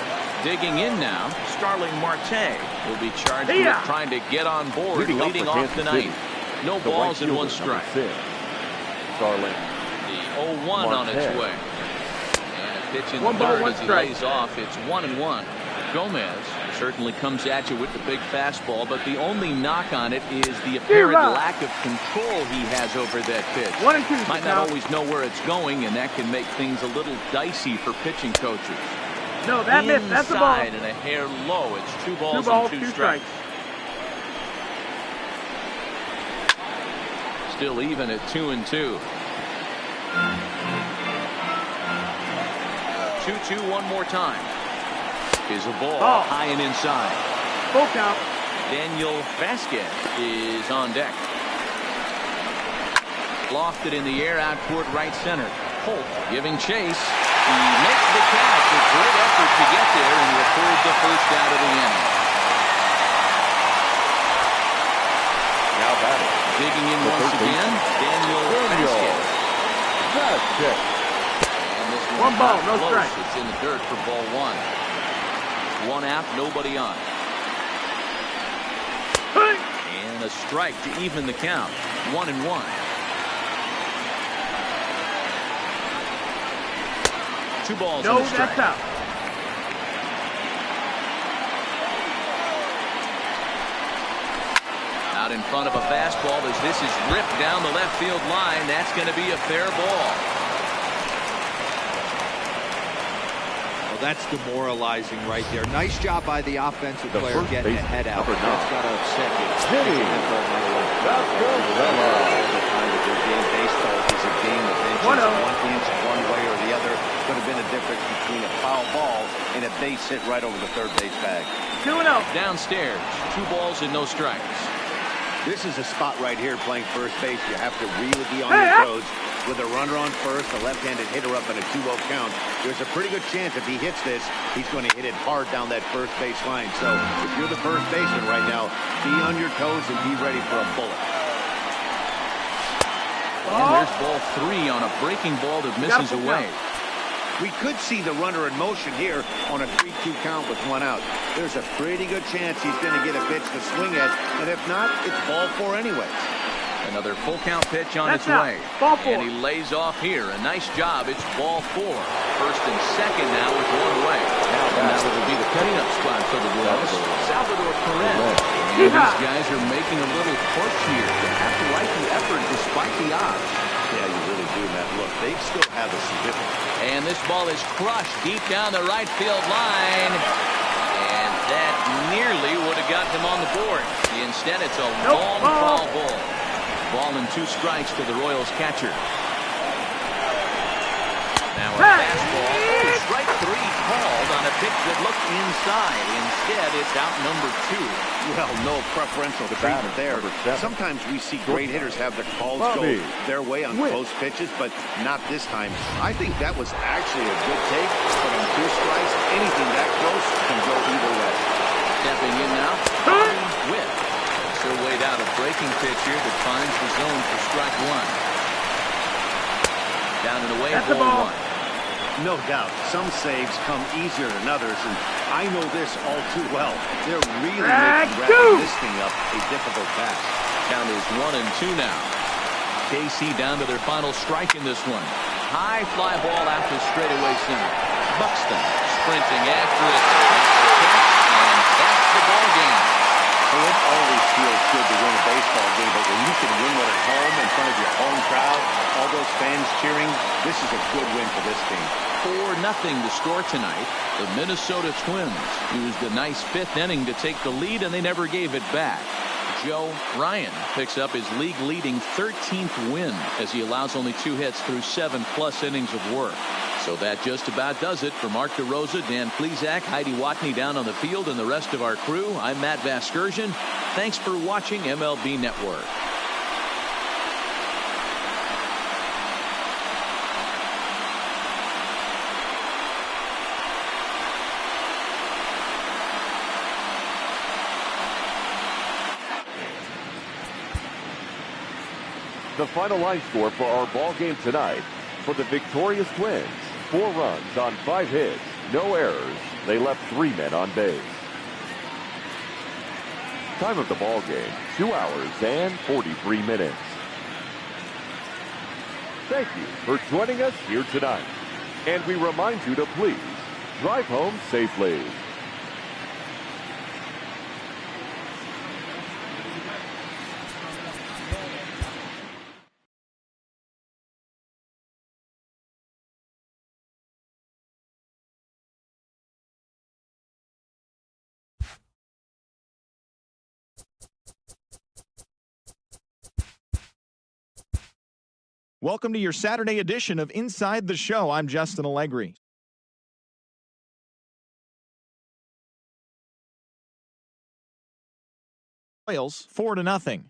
Digging in now, Starling Marte will be charged with trying to get on board, leading off the 9th. No balls and 1 strike. Starling. The 0-1 on its way. And a pitch in the third as he lays off. It's 1-1. Gomez certainly comes at you with the big fastball, but the only knock on it is the apparent lack of control he has over that pitch. 1-2. Might not always know where it's going, and that can make things a little dicey for pitching coaches. No, that missed. That's a ball. And a hair low. It's 2 balls, and 2 strikes. Still even at 2-2. 2-2 one more time. Is a ball high and inside. Full count. Daniel Vasquez is on deck. Lofted in the air out toward right center. Holt giving chase. He makes the catch. A great effort to get there and record the first out of the inning. Now batting. Digging in once again, Daniel Vasquez. And this 1 ball, no close. strike. It's in the dirt for ball 1. 1 out, nobody on. And a strike to even the count. 1-1. 2 balls No, and a strike. that's out. Out in front of a fastball as this is ripped down the left field line. That's going to be a fair ball. Well, that's demoralizing right there. Nice job by the offensive player getting the head out. That's got to upset you. That's good. The kind of good game. Baseball is a game of inches. 1 inch one way or the other could have been a difference between a foul ball and a base hit right over the third base bag. 2-0. Downstairs, 2 balls and no strikes. This is a spot right here playing first base. You have to really be on your toes. With a runner on first, a left-handed hitter up in a 2-0 count, there's a pretty good chance if he hits this, he's going to hit it hard down that first base line. So if you're the first baseman right now, be on your toes and be ready for a bullet. And there's ball 3 on a breaking ball that misses away. We could see the runner in motion here on a 3-2 count with 1 out. There's a pretty good chance he's going to get a pitch to swing at, and if not, it's ball 4 anyway. Another full count pitch on its That's out. way. Ball 4. And he lays off here. A nice job. It's ball 4. First and second now with 1 away. And that will be the cleanup spot for the Royals. Salvador Perez. And these guys are making a little push here. You have to like the effort despite the odds. Yeah, you really do, Matt. Look, they still have a significant. And this ball is crushed deep down the right field line. And that nearly would have got them on the board. Instead, it's a long foul ball. Ball and 2 strikes to the Royals catcher. Now a fastball. Oh, strike 3 called on a pitch that looked inside. Instead, it's out number 2. Well, no preferential treatment there. Sometimes we see great hitters have their calls go their way on close pitches, but not this time. I think that was actually a good take, but on 2 strikes, anything that close can go either way. Stepping in now, Bobby Witt. Still weighed out a breaking pitch here that finds the zone for strike 1. Down and away, ball 1. No doubt, some saves come easier than others, and I know this all too well. They're really making wrapping this thing up a difficult task. Count is 1-2 now. KC down to their final strike in this one. High fly ball out to straightaway center. Buxton sprinting after it. And that's the ball game. Well, it always feels good to win a baseball game, but when you can win one at home in front of your home crowd, all those fans cheering, this is a good win for this team. 4-0 the score tonight. The Minnesota Twins used a nice 5th inning to take the lead, and they never gave it back. Joe Ryan picks up his league-leading 13th win as he allows only 2 hits through 7+ innings of work. So that just about does it. For Mark DeRosa, Dan Plesac, Heidi Watney down on the field, and the rest of our crew, I'm Matt Vasgersian. Thanks for watching MLB Network. The final line score for our ball game tonight: for the victorious Twins, 4 runs on 5 hits, no errors. They left 3 men on base. Time of the ball game, 2 hours and 43 minutes. Thank you for joining us here tonight. And we remind you to please drive home safely. Welcome to your Saturday edition of Inside the Show. I'm Justin Allegri. Royals 4-0.